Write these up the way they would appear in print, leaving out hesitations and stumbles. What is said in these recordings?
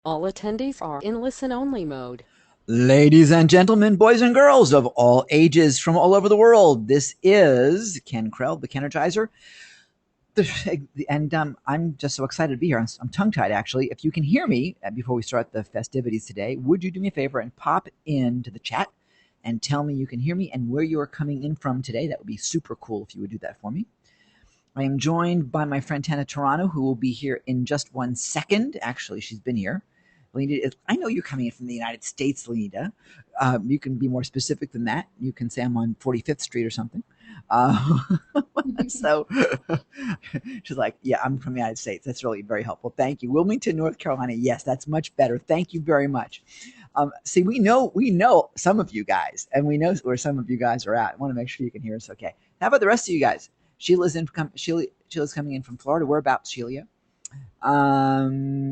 All attendees are in listen-only mode. Ladies and gentlemen, boys and girls of all ages from all over the world, this is Ken Krell, the Kenergizer. And I'm just so excited to be here. I'm tongue-tied, actually. If you can hear me before we start the festivities today, would you do me a favor and pop into the chat and tell me you can hear me and where you are coming in from today? That would be super cool if you would do that for me. I am joined by my friend Tana Toronto, who will be here in just 1 second. Actually, she's been here. Lenita, I know you're coming in from the United States, Lenita. You can be more specific than that. You can say I'm on 45th Street or something. Uh, so she's like, yeah, I'm from the United States. That's really very helpful. Thank you. Wilmington, North Carolina. Yes, that's much better. Thank you very much. See, we know some of you guys, and we know where some of you guys are at. I want to make sure you can hear us okay. How about the rest of you guys? Sheila's coming in from Florida. Whereabouts, Sheila?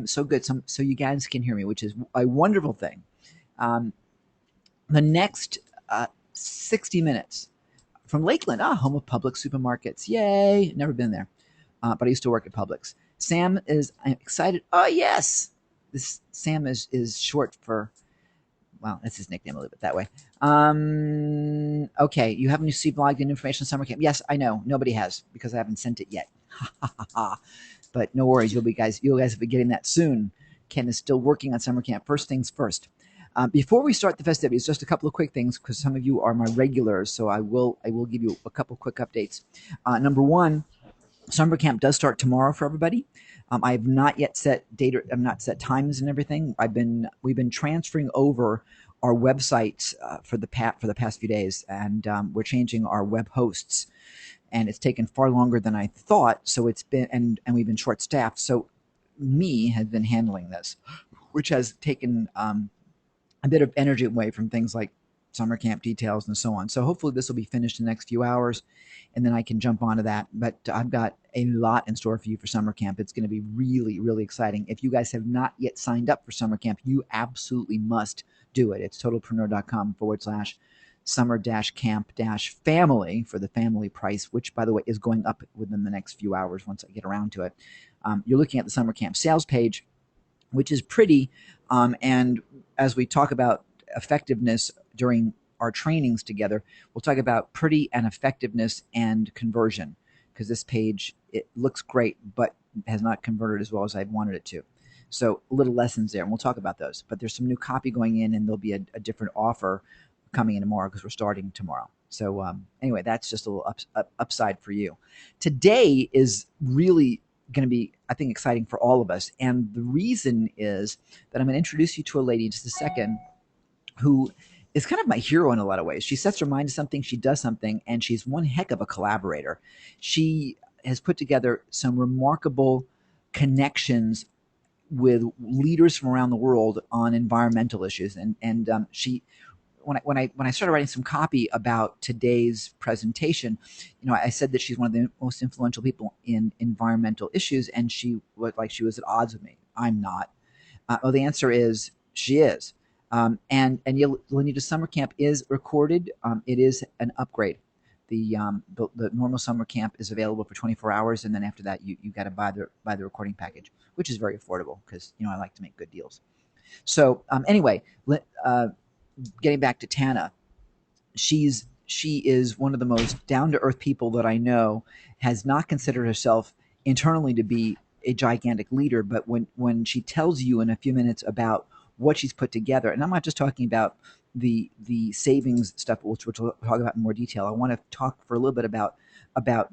So good. So you guys can hear me, which is a wonderful thing. The next 60 minutes from Lakeland, home of Publix supermarkets. Yay! Never been there, but I used to work at Publix. Sam is I'm excited. Oh yes, this Sam is short for. Well, that's his nickname. A little bit that way. Okay, you haven't received logged-in information on summer camp. Yes, I know. Nobody has because I haven't sent it yet. But no worries, you guys will be getting that soon. Ken is still working on summer camp. First things first. Before we start the festivities, just a couple of quick things because some of you are my regulars, so I will give you a couple quick updates. Number one, summer camp does start tomorrow for everybody. I have not yet set data. I've not set times and everything. We've been transferring over our websites for the past few days, and we're changing our web hosts. And it's taken far longer than I thought. So it's been and we've been short staffed. So me has been handling this, which has taken a bit of energy away from things like summer camp details and so on. So hopefully this will be finished in the next few hours, and then I can jump onto that. But I've got a lot in store for you for summer camp. It's going to be really, really exciting. If you guys have not yet signed up for summer camp, you absolutely must do it. It's totalpreneur.com/summer-camp-family for the family price, which, by the way, is going up within the next few hours once I get around to it. You're looking at the summer camp sales page, which is pretty. And as we talk about effectiveness during our trainings together, we'll talk about pretty and effectiveness and conversion because this page, it looks great, but has not converted as well as I wanted it to. So little lessons there, and we'll talk about those. But there's some new copy going in, and there'll be a different offer coming in tomorrow because we're starting tomorrow. So anyway, that's just a little upside for you. Today is really going to be, I think, exciting for all of us. And the reason is that I'm going to introduce you to a lady in just a second who is kind of my hero in a lot of ways. She sets her mind to something, she does something, and she's one heck of a collaborator. She has put together some remarkable connections with leaders from around the world on environmental issues. And she when I started writing some copy about today's presentation, I said that she's one of the most influential people in environmental issues, and she was at odds with me. I'm not. Well, the answer is she is. And Lanita Summer Camp is recorded. It is an upgrade. The normal summer camp is available for 24 hours, and then after that, you got to buy the recording package, which is very affordable because I like to make good deals. So anyway, getting back to Tana, she is one of the most down to earth people that I know. Has not considered herself internally to be a gigantic leader, but when she tells you in a few minutes about what she's put together, and I'm not just talking about the savings stuff, which we'll talk about in more detail. I want to talk for a little bit about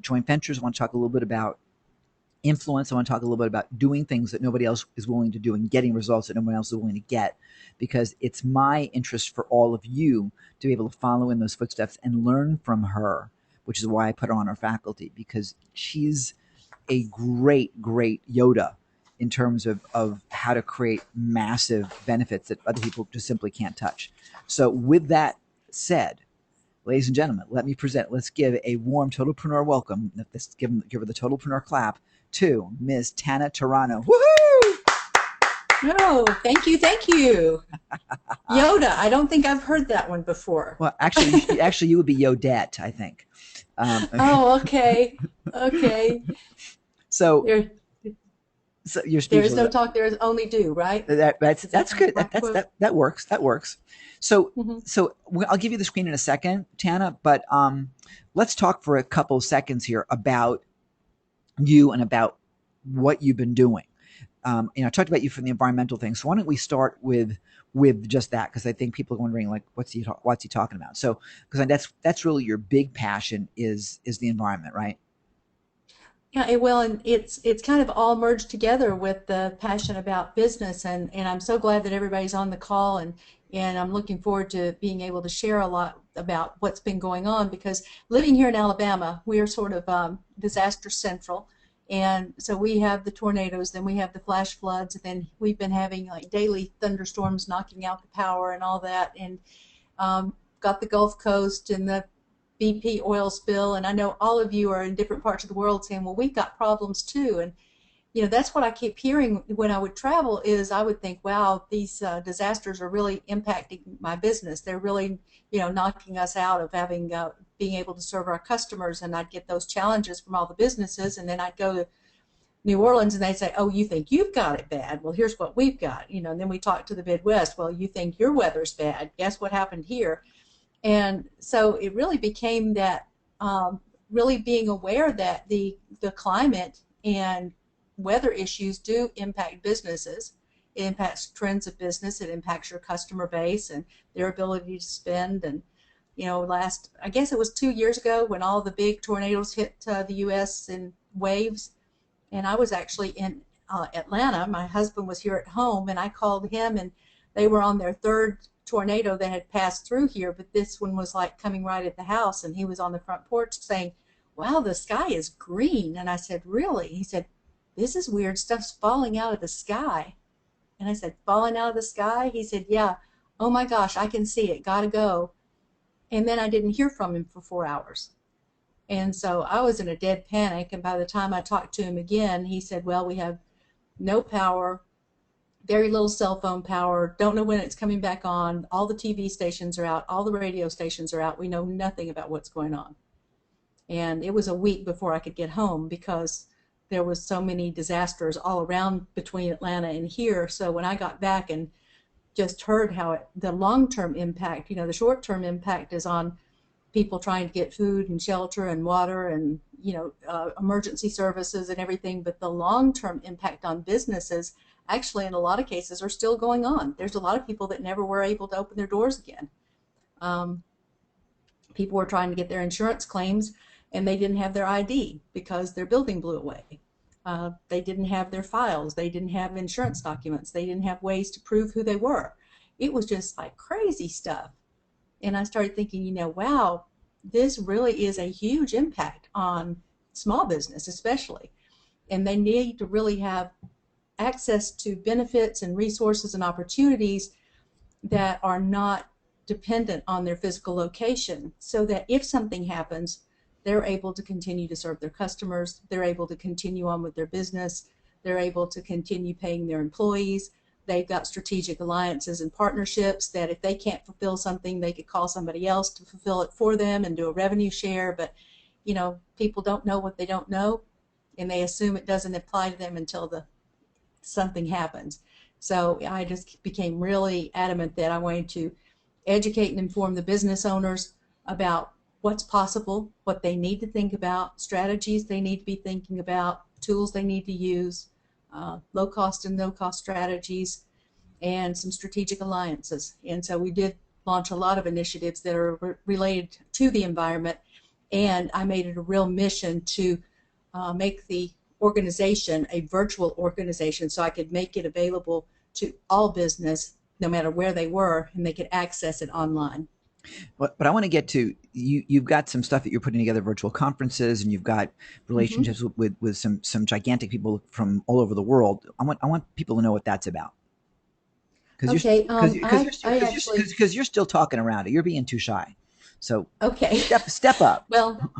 joint ventures. I want to talk a little bit about influence. I want to talk a little bit about doing things that nobody else is willing to do and getting results that no one else is willing to get, because it's my interest for all of you to be able to follow in those footsteps and learn from her, which is why I put her on our faculty, because she's a great Yoda in terms of how to create massive benefits that other people just simply can't touch. So with that said, ladies and gentlemen, let's give a warm Totalpreneur welcome. Let's give her the Totalpreneur clap to Ms. Tana Toronto. Woohoo! Oh, thank you. Yoda. I don't think I've heard that one before. Well, actually, you would be Yodette, I think. Oh, okay. So, So you're There is speechless. no talk, there is only do, right? Is that That's the good. right quote? That works. That works. So Hmm. I'll give you the screen in a second, Tana. But let's talk for a couple of seconds here about you and about what you've been doing. I talked about you from the environmental thing. So why don't we start with just that? Because I think people are wondering like, what's he talking about? So because that's really your big passion is the environment, right? Yeah, it will, and it's kind of all merged together with the passion about business, and I'm so glad that everybody's on the call, and I'm looking forward to being able to share a lot about what's been going on because living here in Alabama, we are sort of disaster central, and so we have the tornadoes, then we have the flash floods, and then we've been having like daily thunderstorms knocking out the power and all that, and got the Gulf Coast and the BP oil spill, and I know all of you are in different parts of the world saying, well, we've got problems too. And that's what I keep hearing when I would travel is I would think, wow, these disasters are really impacting my business. They're really, knocking us out of having being able to serve our customers. And I'd get those challenges from all the businesses, and then I'd go to New Orleans and they'd say, oh, you think you've got it bad? Well, here's what we've got. And then we talk to the Midwest. Well, you think your weather's bad? Guess what happened here? And so it really became that really being aware that the climate and weather issues do impact businesses. It impacts trends of business. It impacts your customer base and their ability to spend. And I guess it was 2 years ago when all the big tornadoes hit the U.S. in waves, and I was actually in Atlanta. My husband was here at home, and I called him, and they were on their third tornado that had passed through here, but this one was like coming right at the house, and he was on the front porch saying, wow, the sky is green. And I said, really? He said, this is weird, stuff's falling out of the sky. And I said, falling out of the sky? He said, yeah. Oh my gosh, I can see it, gotta go. And then I didn't hear from him for 4 hours. And so I was in a dead panic, and by the time I talked to him again, he said, well, we have no power, very little cell phone power, don't know when it's coming back on, all the TV stations are out, all the radio stations are out, we know nothing about what's going on. And it was a week before I could get home because there was so many disasters all around between Atlanta and here. So when I got back and just heard how the long-term impact, the short-term impact is on people trying to get food and shelter and water and emergency services and everything, but the long-term impact on businesses actually in a lot of cases are still going on. There's a lot of people that never were able to open their doors again. um, People were trying to get their insurance claims and they didn't have their ID because their building blew away. They didn't have their files, they didn't have insurance documents, they didn't have ways to prove who they were. It was just like crazy stuff. And I started thinking, wow, this really is a huge impact on small business, especially. And they need to really have access to benefits and resources and opportunities that are not dependent on their physical location, so that if something happens, they're able to continue to serve their customers, they're able to continue on with their business, they're able to continue paying their employees. They've got strategic alliances and partnerships that if they can't fulfill something, they could call somebody else to fulfill it for them and do a revenue share. But, people don't know what they don't know, and they assume it doesn't apply to them until something happens. So I just became really adamant that I wanted to educate and inform the business owners about what's possible, what they need to think about, strategies they need to be thinking about, tools they need to use, low cost and no cost strategies, and some strategic alliances. And so we did launch a lot of initiatives that are related to the environment, and I made it a real mission to make the organization a virtual organization so I could make it available to all business no matter where they were, and they could access it online. But I want to get to you. You've got some stuff that you're putting together, virtual conferences, and you've got Mm-hmm. relationships with some gigantic people from all over the world. I want people to know what that's about because Okay, I actually, because you're still talking around it. You're being too shy. So okay. step up. Well,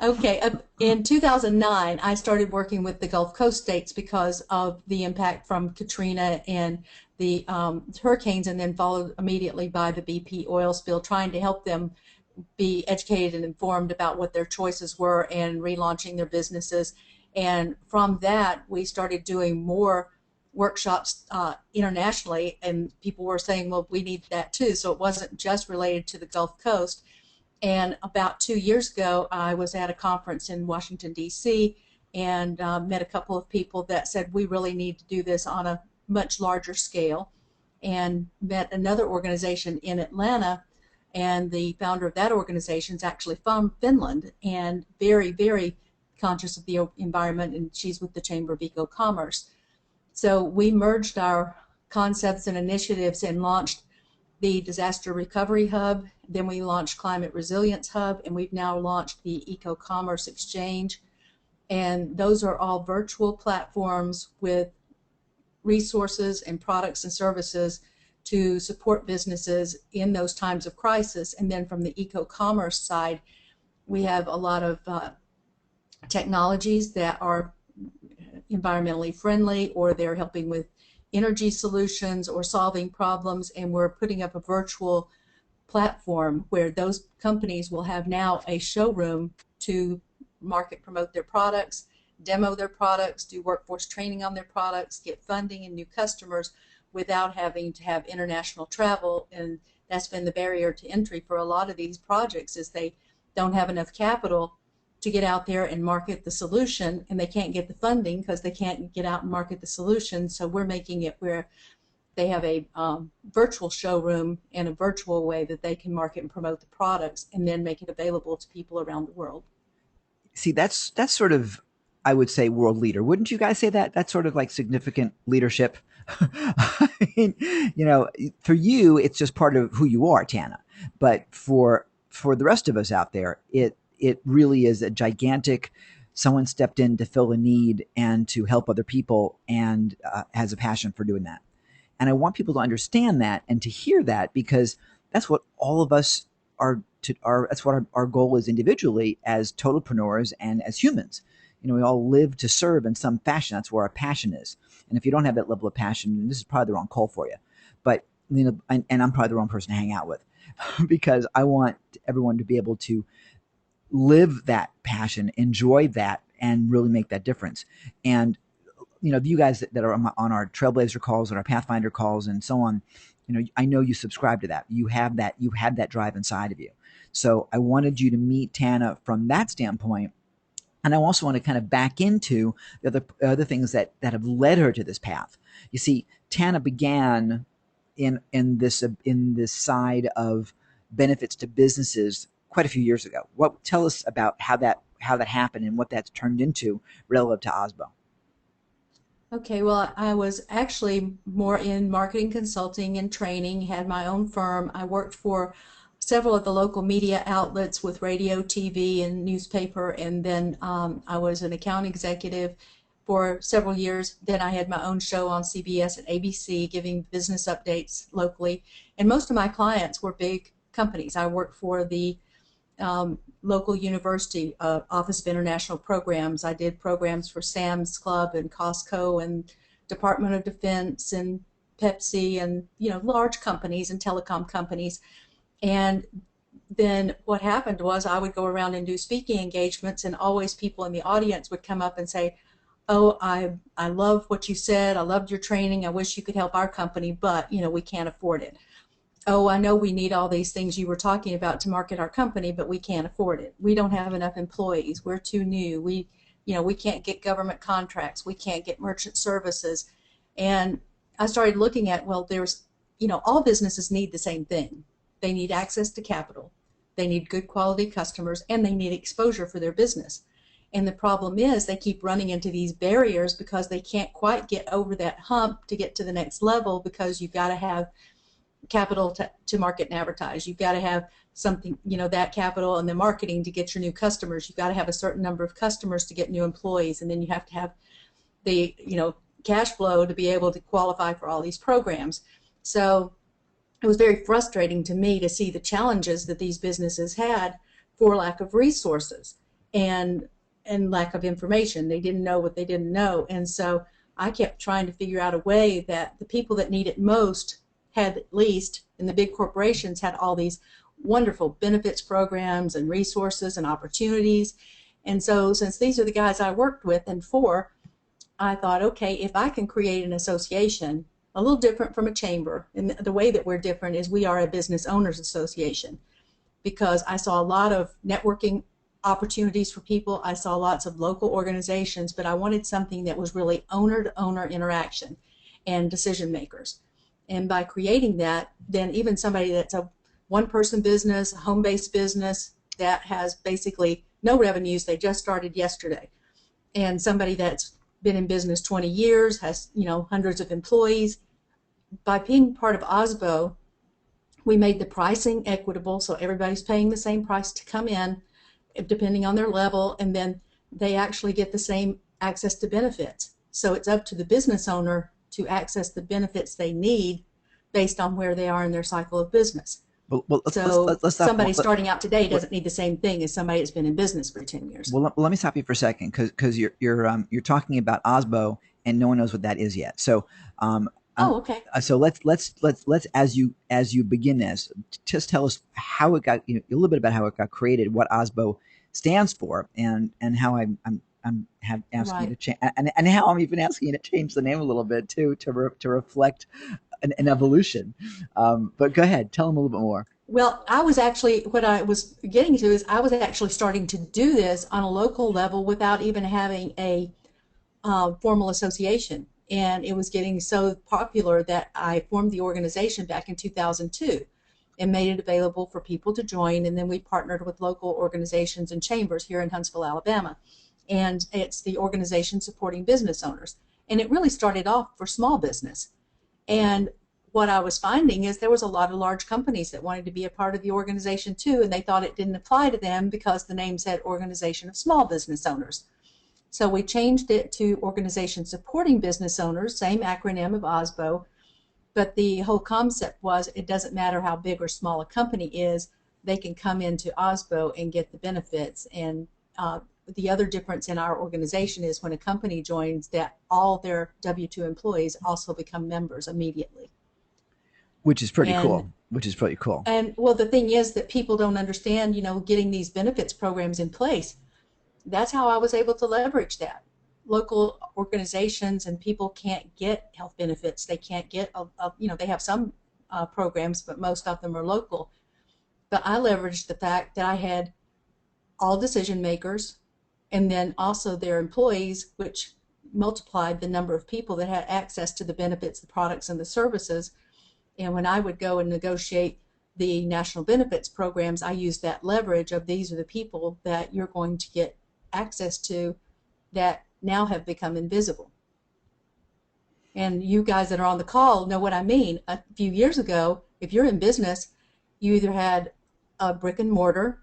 okay. In 2009, I started working with the Gulf Coast states because of the impact from Katrina and the hurricanes, and then followed immediately by the BP oil spill, trying to help them be educated and informed about what their choices were and relaunching their businesses. And from that, we started doing more workshops internationally, and people were saying, well, we need that too. So it wasn't just related to the Gulf Coast. And about 2 years ago, I was at a conference in Washington, D.C., and met a couple of people that said, we really need to do this on a much larger scale, and met another organization in Atlanta. And the founder of that organization is actually from Finland and very, very conscious of the environment, and she's with the Chamber of Eco-Commerce. So we merged our concepts and initiatives and launched the Disaster Recovery Hub. Then we launched Climate Resilience Hub, and we've now launched the Eco-Commerce Exchange. And those are all virtual platforms with resources and products and services to support businesses in those times of crisis. And then from the eco-commerce side, we have a lot of technologies that are environmentally friendly, or they're helping with energy solutions or solving problems, and we're putting up a virtual platform where those companies will have now a showroom to market, promote their products, demo their products, do workforce training on their products, get funding and new customers without having to have international travel. And that's been the barrier to entry for a lot of these projects, is they don't have enough capital to get out there and market the solution, and they can't get the funding because they can't get out and market the solution. So we're making it where they have a virtual showroom in a virtual way that they can market and promote the products, and then make it available to people around the world. See, that's sort of, I would say, world leader. Wouldn't you guys say that? That's sort of like significant leadership. I mean, for you, it's just part of who you are, Tana. But for the rest of us out there, it really is a gigantic, someone stepped in to fill a need and to help other people, and has a passion for doing that. And I want people to understand that and to hear that, because that's what all of us that's what our goal is individually as totalpreneurs and as humans. We all live to serve in some fashion. That's where our passion is. And if you don't have that level of passion, this is probably the wrong call for you. But, and I'm probably the wrong person to hang out with because I want everyone to be able to live that passion, enjoy that, and really make that difference. And, you guys that are on our Trailblazer calls and our Pathfinder calls and so on, I know you subscribe to that. You have that drive inside of you. So I wanted you to meet Tana from that standpoint. And I also want to kind of back into the other things that have led her to this path. You see, Tana began in this side of benefits to businesses quite a few years ago. Tell us about how that happened and what that's turned into relative to OSBO. Okay, well, I was actually more in marketing consulting and training, had my own firm. I worked for several of the local media outlets with radio, TV, and newspaper, and then I was an account executive for several years. Then I had my own show on CBS and ABC giving business updates locally, and most of my clients were big companies. I worked for the local university Office of International Programs. I did programs for Sam's Club and Costco and Department of Defense and Pepsi and large companies and telecom companies. And then what happened was I would go around and do speaking engagements, and always people in the audience would come up and say, oh, I love what you said. I loved your training. I wish you could help our company, but we can't afford it. Oh, I know we need all these things you were talking about to market our company, but we can't afford it. We don't have enough employees. We're too new. We can't get government contracts. We can't get merchant services. And I started looking at, well, there's, all businesses need the same thing. They need access to capital. They need good quality customers, and they need exposure for their business. And the problem is they keep running into these barriers because they can't quite get over that hump to get to the next level, because you've got to have capital to market and advertise. You've got to have something, that capital and the marketing to get your new customers. You've got to have a certain number of customers to get new employees, and then you have to have the cash flow to be able to qualify for all these programs. So it was very frustrating to me to see the challenges that these businesses had for lack of resources and lack of information. They didn't know what they didn't know. And so I kept trying to figure out a way that the people that need it most had, at least in the big corporations, had all these wonderful benefits programs and resources and opportunities. And so since these are the guys I worked with and for, I thought, okay, if I can create an association, a little different from a chamber, and the way that we're different is we are a business owners association, because I saw a lot of networking opportunities for people. I saw lots of local organizations, but I wanted something that was really owner to owner interaction and decision makers. And by creating that, then even somebody that's a one person business, a home based business that has basically no revenues, they just started yesterday, and somebody that's been in business 20 years, has, hundreds of employees. By being part of OSBO, we made the pricing equitable, so everybody's paying the same price to come in, depending on their level, and then they actually get the same access to benefits. So it's up to the business owner to access the benefits they need based on where they are in their cycle of business. Well, let's stop. Somebody starting out today doesn't need the same thing as somebody that's been in business for 10 years. Well, let me stop you for a second, because you're talking about OSBO and no one knows what that is yet. So okay. So let's as you begin this, just tell us how it got, a little bit about how it got created, what OSBO stands for, and how I'm asking you to change, and how I'm even asking you to change the name a little bit too, to reflect an evolution. But go ahead, tell them a little bit more. Well, what I was getting to is I was actually starting to do this on a local level without even having a formal association. And it was getting so popular that I formed the organization back in 2002 and made it available for people to join. And then we partnered with local organizations and chambers here in Huntsville, Alabama. And it's the organization supporting business owners. And it really started off for small business. And what I was finding is there was a lot of large companies that wanted to be a part of the organization too, and they thought it didn't apply to them because the name said Organization of Small Business Owners. So we changed it to Organization Supporting Business Owners, same acronym of OSBO, but the whole concept was it doesn't matter how big or small a company is, they can come into OSBO and get the benefits. And the other difference in our organization is when a company joins, that all their W-2 employees also become members immediately. Which is pretty cool. And well, the thing is that people don't understand, getting these benefits programs in place. That's how I was able to leverage that. Local organizations and people can't get health benefits. They can't get, they have some programs, but most of them are local. But I leveraged the fact that I had all decision makers and then also their employees, which multiplied the number of people that had access to the benefits, the products, and the services. And when I would go and negotiate the national benefits programs, I used that leverage of these are the people that you're going to get access to that now have become invisible. And you guys that are on the call know what I mean. A few years ago, if you're in business, you either had a brick and mortar,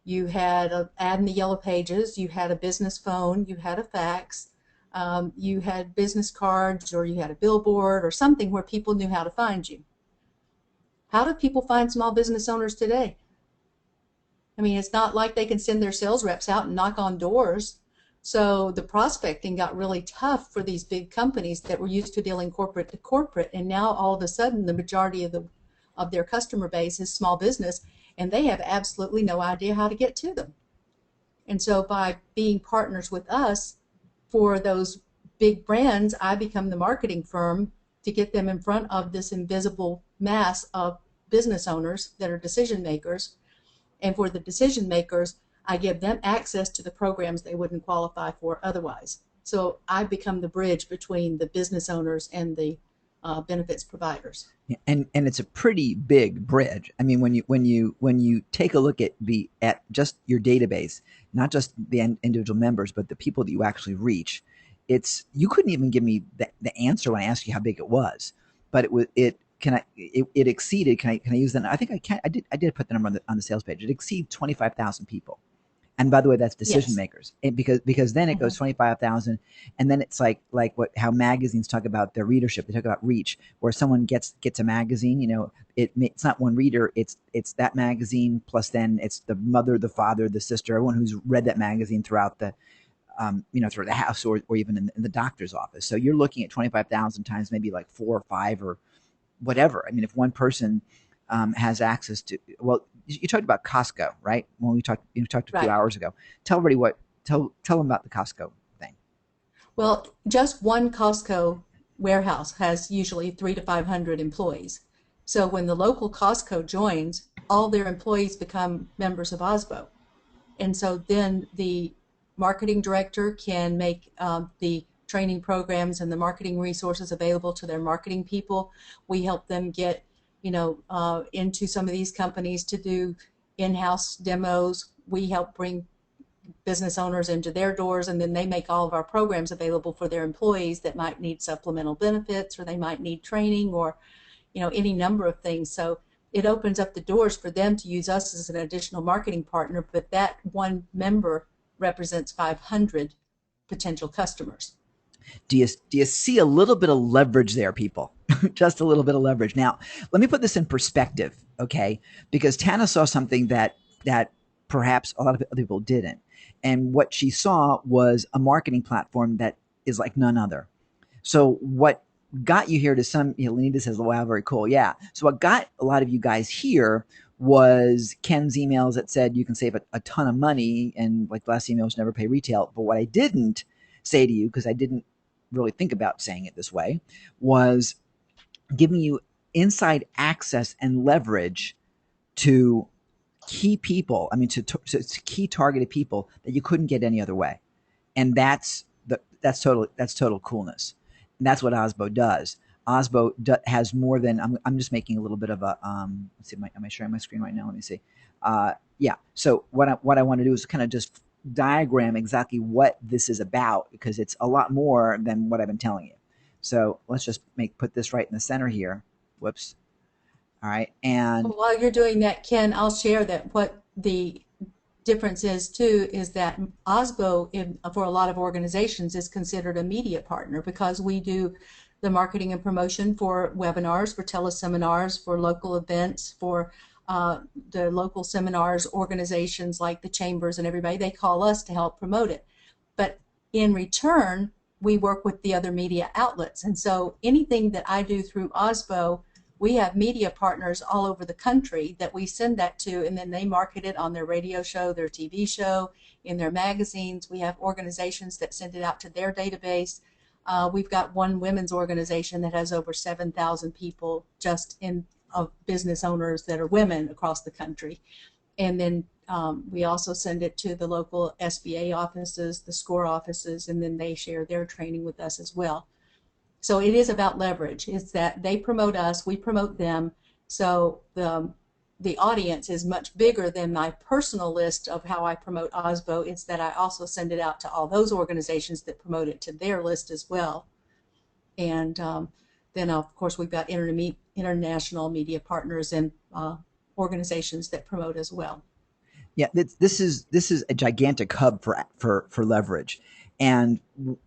you had an ad in the yellow pages, you had a business phone, you had a fax, you had business cards, or you had a billboard or something where people knew how to find you. How do people find small business owners today? I mean, it's not like they can send their sales reps out and knock on doors. So the prospecting got really tough for these big companies that were used to dealing corporate to corporate, and now all of a sudden the majority of their customer base is small business, and they have absolutely no idea how to get to them. And so by being partners with us for those big brands, I become the marketing firm to get them in front of this invisible mass of business owners that are decision makers. And for the decision makers, I give them access to the programs they wouldn't qualify for otherwise. So I become the bridge between the business owners and the benefits providers. And it's a pretty big bridge. I mean, when you take a look at just your database, not just the individual members, but the people that you actually reach, you couldn't even give me the answer when I asked you how big it was, but it exceeded. Can I use that? I think I can. I did put the number on the sales page. It exceeded 25,000 people. And by the way, that's decision makers. And because then it goes 25,000, and then it's like how magazines talk about their readership. They talk about reach, where someone gets a magazine. It's not one reader. It's that magazine plus then it's the mother, the father, the sister, everyone who's read that magazine throughout the through the house or even in the doctor's office. So you're looking at 25,000 times maybe like 4 or 5 or whatever. I mean, if one person has access to, well, you talked about Costco, right? When we talked a few hours ago. Tell everybody tell them about the Costco thing. Well, just one Costco warehouse has usually 300 to 500 employees. So when the local Costco joins, all their employees become members of OSBO. And so then the marketing director can make the training programs and the marketing resources available to their marketing people. We help them get, into some of these companies to do in-house demos. We help bring business owners into their doors, and then they make all of our programs available for their employees that might need supplemental benefits, or they might need training, or any number of things. So it opens up the doors for them to use us as an additional marketing partner, but that one member represents 500 potential customers. Do you see a little bit of leverage there, people? Just a little bit of leverage. Now, let me put this in perspective, okay? Because Tana saw something that perhaps a lot of other people didn't. And what she saw was a marketing platform that is like none other. So what got you here to some, Lenita says, wow, very cool. Yeah. So what got a lot of you guys here was Ken's emails that said you can save a ton of money, and like the last emails, never pay retail. But what I didn't say to you, because I didn't really think about saying it this way, was giving you inside access and leverage to key people. I mean, to key targeted people that you couldn't get any other way, and that's total coolness. And that's what OSBO does. OSBO has more than. I'm just making a little bit of a. Let's see. Am I sharing my screen right now? Let me see. Yeah. So what I want to do is kind of just diagram exactly what this is about, because it's a lot more than what I've been telling you. So let's just put this right in the center here. Whoops. All right. And while you're doing that, Ken, I'll share that what the difference is too is that OSBO for a lot of organizations is considered a media partner, because we do the marketing and promotion for webinars, for teleseminars, for local events, for the local seminars. Organizations like the chambers and everybody, they call us to help promote it. But in return, we work with the other media outlets. And so anything that I do through OSBO, we have media partners all over the country that we send that to, and then they market it on their radio show, their TV show, in their magazines. We have organizations that send it out to their database. We've got one women's organization that has over 7,000 people just of business owners that are women across the country. And then we also send it to the local SBA offices, the SCORE offices, and then they share their training with us as well. So it is about leverage. It's that they promote us, we promote them. So the audience is much bigger than my personal list of how I promote OSBO. It's that I also send it out to all those organizations that promote it to their list as well. And then, of course, we've got international media partners and organizations that promote as well. Yeah, this is a gigantic hub for leverage. And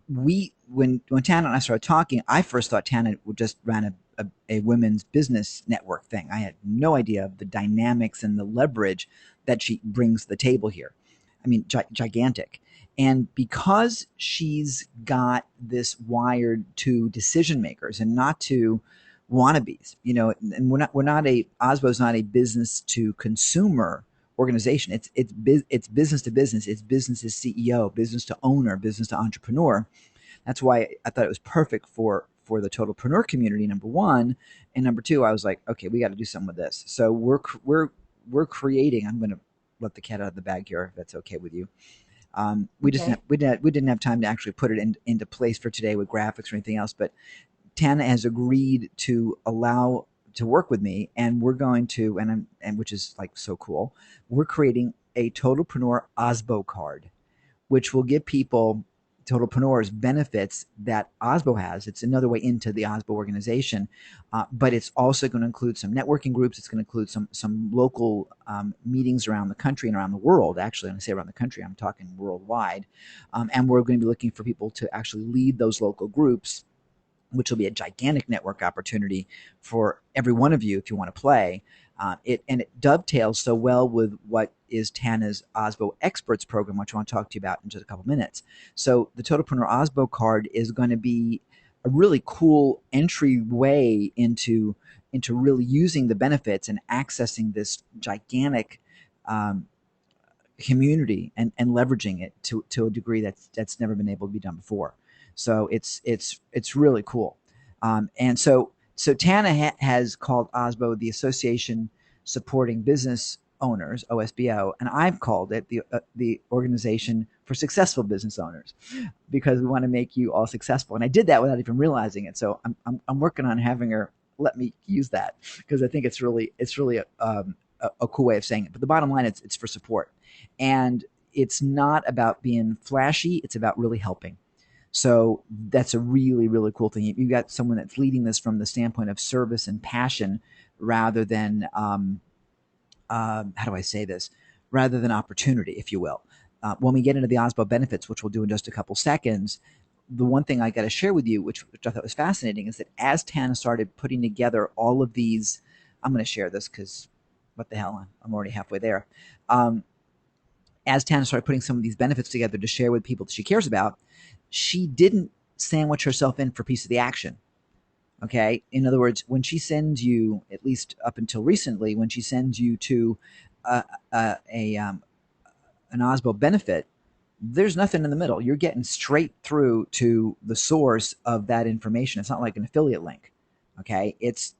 when Tana and I started talking, I first thought Tana just ran a women's business network thing. I had no idea of the dynamics and the leverage that she brings to the table here. I mean, gigantic. And because she's got this wired to decision makers and not to wannabes, and OSBO's not a business to consumer organization. It's business to business. It's business to CEO, business to owner, business to entrepreneur. That's why I thought it was perfect for the totalpreneur community, number one, and number two, I was like, okay, we got to do something with this. So we're creating. I'm going to let the cat out of the bag here, if that's okay with you. We didn't have time to actually put it into place for today with graphics or anything else, but Tana has agreed to allow to work with me, and we're going to, and which is like so cool, we're creating a Totalpreneur OSBO card, which will give people, Totalpreneurs, benefits that OSBO has. It's another way into the OSBO organization, but it's also going to include some networking groups. It's going to include some local meetings around the country and around the world. Actually, when I say around the country, I'm talking worldwide. And we're going to be looking for people to actually lead those local groups, which will be a gigantic network opportunity for every one of you if you want to play. It dovetails so well with what is Tana's OSBO Experts program, which I want to talk to you about in just a couple minutes. So the Totalpreneur OSBO card is going to be a really cool entryway into really using the benefits and accessing this gigantic community and leveraging it to a degree that's never been able to be done before. So it's really cool. And so Tana has called OSBO the Association Supporting Business Owners, OSBO, and I've called it the Organization for Successful Business Owners, because we want to make you all successful. And I did that without even realizing it. So I'm working on having her let me use that, because I think it's really a cool way of saying it. But the bottom line, it's for support, and it's not about being flashy. It's about really helping. So that's a really, really cool thing. You've got someone that's leading this from the standpoint of service and passion, rather than how do I say this? Rather than opportunity, if you will. When we get into the OSBO benefits, which we'll do in just a couple seconds, the one thing I got to share with you, which I thought was fascinating, is that as Tana started putting together all of these, I'm going to share this because what the hell, I'm already halfway there. As Tana started putting some of these benefits together to share with people that she cares about, she didn't sandwich herself in for a piece of the action. Okay. In other words, when she sends you, at least up until recently, when she sends you to an OSBO benefit, there's nothing in the middle. You're getting straight through to the source of that information. It's not like an affiliate link. Okay. It's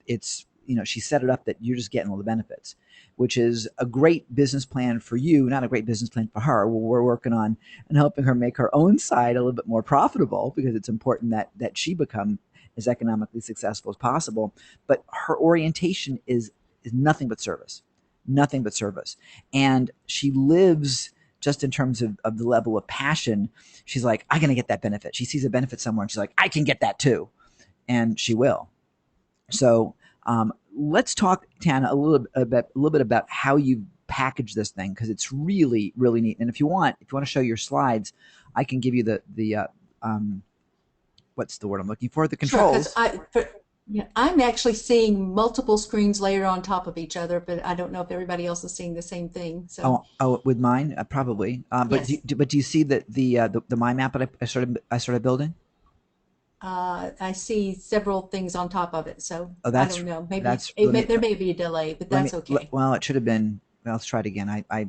she set it up that you're just getting all the benefits, which is a great business plan for you, not a great business plan for her. We're working on and helping her make her own side a little bit more profitable, because it's important that she become as economically successful as possible. But her orientation is nothing but service, nothing but service. And she lives just in terms of the level of passion. She's like, I'm going to get that benefit. She sees a benefit somewhere and she's like, I can get that too. And she will. So let's talk, Tana, a little bit about how you package this thing, because it's really, really neat. And if you want to show your slides, I can give you the what's the word I'm looking for? The controls. Sure, I'm actually seeing multiple screens layered on top of each other, but I don't know if everybody else is seeing the same thing. So. Oh, with mine, probably. But Yes. do you see the mind map that I started building? I see several things on top of it, so Oh, I don't know. Maybe that's let me there may be a delay, but let me that's okay. well, it should have been. Well, let's try it again. I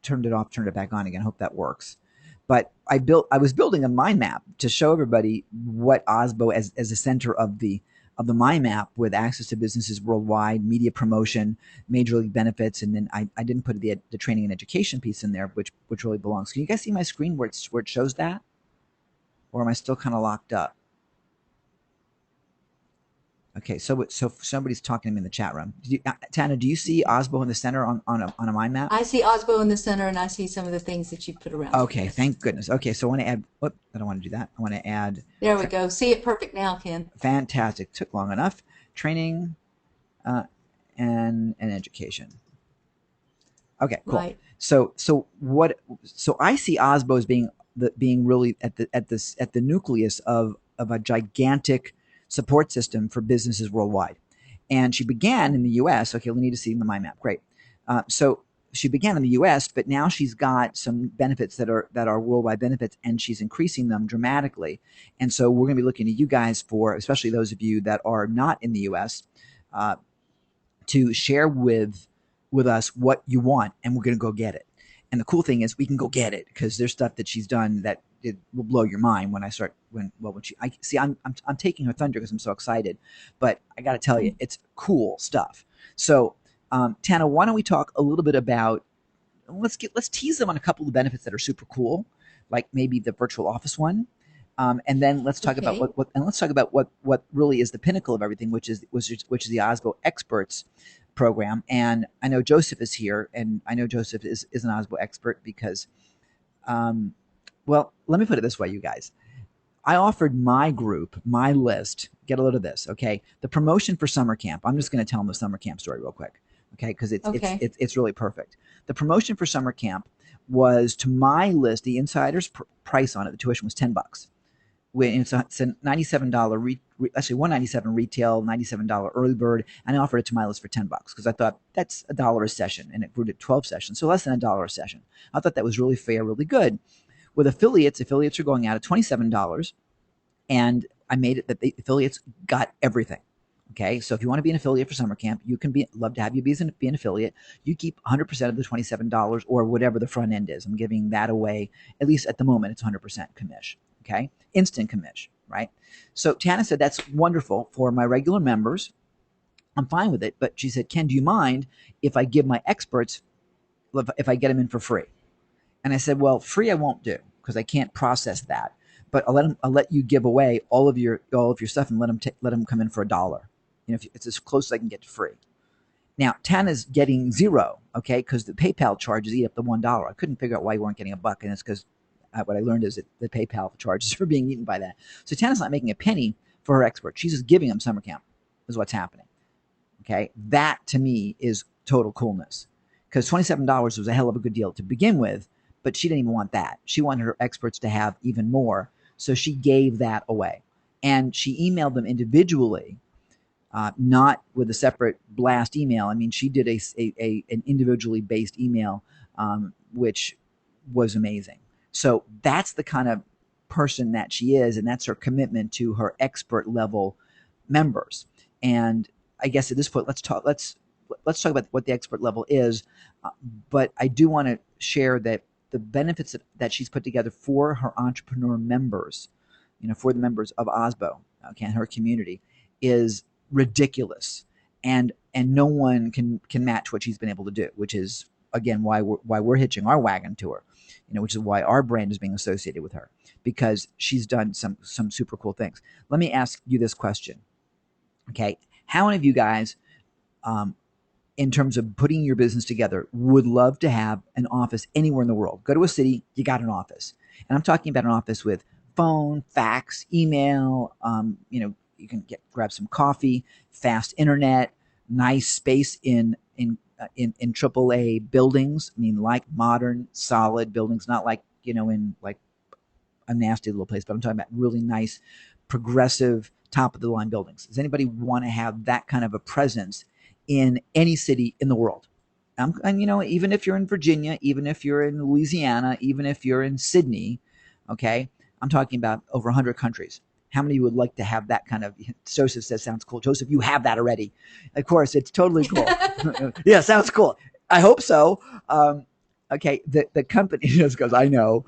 turned it off, turned it back on again. Hope that works. But I was building a mind map to show everybody what OSBO as a center of the mind map, with access to businesses worldwide, media promotion, major league benefits, and then I didn't put the training and education piece in there, which really belongs. Can you guys see my screen where it shows that? Or am I still kind of locked up? Okay, so somebody's talking to me in the chat room. Tana, do you see OSBO in the center on a mind map? I see Osbo in the center, and I see some of the things that you put around it. Okay, Yes. thank goodness. Okay, so I want to add. Whoop, I don't want to do that. I want to add. There we go. See it perfect now, Ken. Fantastic. Took long enough. Training, and education. Okay, cool. Right. So I see OSBO as being really at the nucleus of a gigantic support system for businesses worldwide. And she began in the U.S. Okay, we need to see the mind map. Great. So she began in the U.S., but now she's got some benefits that are worldwide benefits, and she's increasing them dramatically. And so we're going to be looking to you guys for, especially those of you that are not in the U.S., to share with us what you want, and we're going to go get it. And the cool thing is we can go get it, because there's stuff that she's done that it will blow your mind when I'm taking her thunder because I'm so excited, but I got to tell you, it's cool stuff. So, Tana, why don't we talk a little bit about, let's tease them on a couple of benefits that are super cool, like maybe the virtual office one. And then let's talk about what really is the pinnacle of everything, which is the OSBO Experts program. And I know Joseph is here, and I know Joseph is an OSBO expert because, well, let me put it this way, you guys. I offered my group, my list, get a load of this, okay? The promotion for summer camp. I'm just going to tell them the summer camp story real quick, okay? Because it's really perfect. The promotion for summer camp was, to my list, the insider's price on it, the tuition was $10. It's a $97 actually $197 retail, $97 early bird, and I offered it to my list for $10 because I thought that's $1 a session, and it grew to 12 sessions, so less than $1 a session. I thought that was really fair, really good. With affiliates are going out at $27, and I made it that the affiliates got everything. Okay, so if you want to be an affiliate for summer camp, you can love to have you be an affiliate. You keep 100% of the $27 or whatever the front end is. I'm giving that away, at least at the moment, it's 100% commish. Okay, instant commish, right? So Tana said that's wonderful for my regular members. I'm fine with it, but she said, Ken, do you mind if I give my experts, if I get them in for free? And I said, well, free I won't do because I can't process that. But I'll let you give away all of your stuff and let them come in for $1. If it's as close as I can get to free. Now Tana's getting zero, okay, because the PayPal charges eat up the $1. I couldn't figure out why you weren't getting $1, and it's because what I learned is that the PayPal charges are being eaten by that. So Tana's not making a penny for her expert. She's just giving them summer camp. Is what's happening. Okay, that to me is total coolness because $27 was a hell of a good deal to begin with, but she didn't even want that. She wanted her experts to have even more, so she gave that away, and she emailed them individually. Not with a separate blast email. I mean, she did an individually based email, which was amazing. So that's the kind of person that she is, and that's her commitment to her expert level members. And I guess at this point, let's talk about what the expert level is. But I do want to share that the benefits that she's put together for her entrepreneur members, for the members of OSBO, okay, and her community, is ridiculous, and no one can match what she's been able to do, which is again why we're hitching our wagon to her, which is why our brand is being associated with her, because she's done some super cool things. Let me ask you this question, okay? How many of you guys, in terms of putting your business together, would love to have an office anywhere in the world? Go to a city, you got an office, and I'm talking about an office with phone, fax, email, you can grab some coffee, fast internet, nice space in AAA buildings. I mean, like modern, solid buildings, not like in like a nasty little place. But I'm talking about really nice, progressive, top of the line buildings. Does anybody want to have that kind of a presence in any city in the world? And even if you're in Virginia, even if you're in Louisiana, even if you're in Sydney, okay, I'm talking about over 100 countries. How many of you would like to have that kind of? Joseph says, sounds cool. Joseph, you have that already. Of course, it's totally cool. Yeah, sounds cool. I hope so. Okay, the company just goes, I know.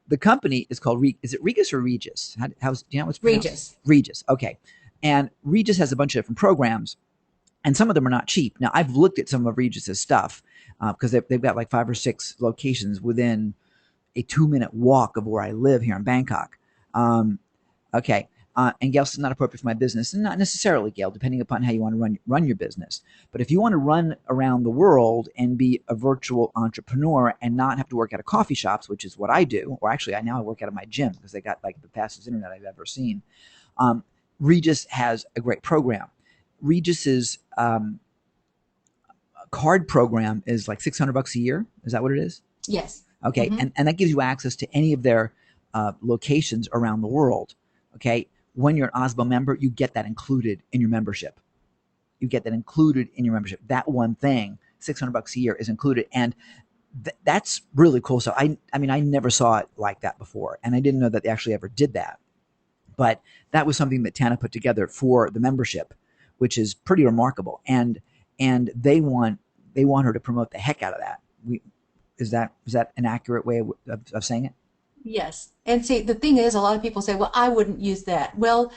The company is called, is it Regus or Regis? Do you know what's pronounced? Regis. Regis, okay. And Regis has a bunch of different programs, and some of them are not cheap. Now, I've looked at some of Regis's stuff because they've got like 5 or 6 locations within a 2-minute walk of where I live here in Bangkok. Okay. And Gail, this is not appropriate for my business, and not necessarily, Gail, depending upon how you want to run your business. But if you want to run around the world and be a virtual entrepreneur and not have to work out of coffee shops, which is what I do, or actually I work out of my gym because they got like the fastest internet I've ever seen. Regis has a great program. Regis's card program is like $600 a year. Is that what it is? Yes. Okay. Mm-hmm. And that gives you access to any of their locations around the world. Okay. When you're an OSBO member, you get that included in your membership. That one thing, $600 a year, is included. And that's really cool. So I mean, I never saw it like that before. And I didn't know that they actually ever did that. But that was something that Tana put together for the membership, which is pretty remarkable. And they want her to promote the heck out of that. Is that an accurate way of saying it? Yes. And see, the thing is, a lot of people say, well, I wouldn't use that. Well,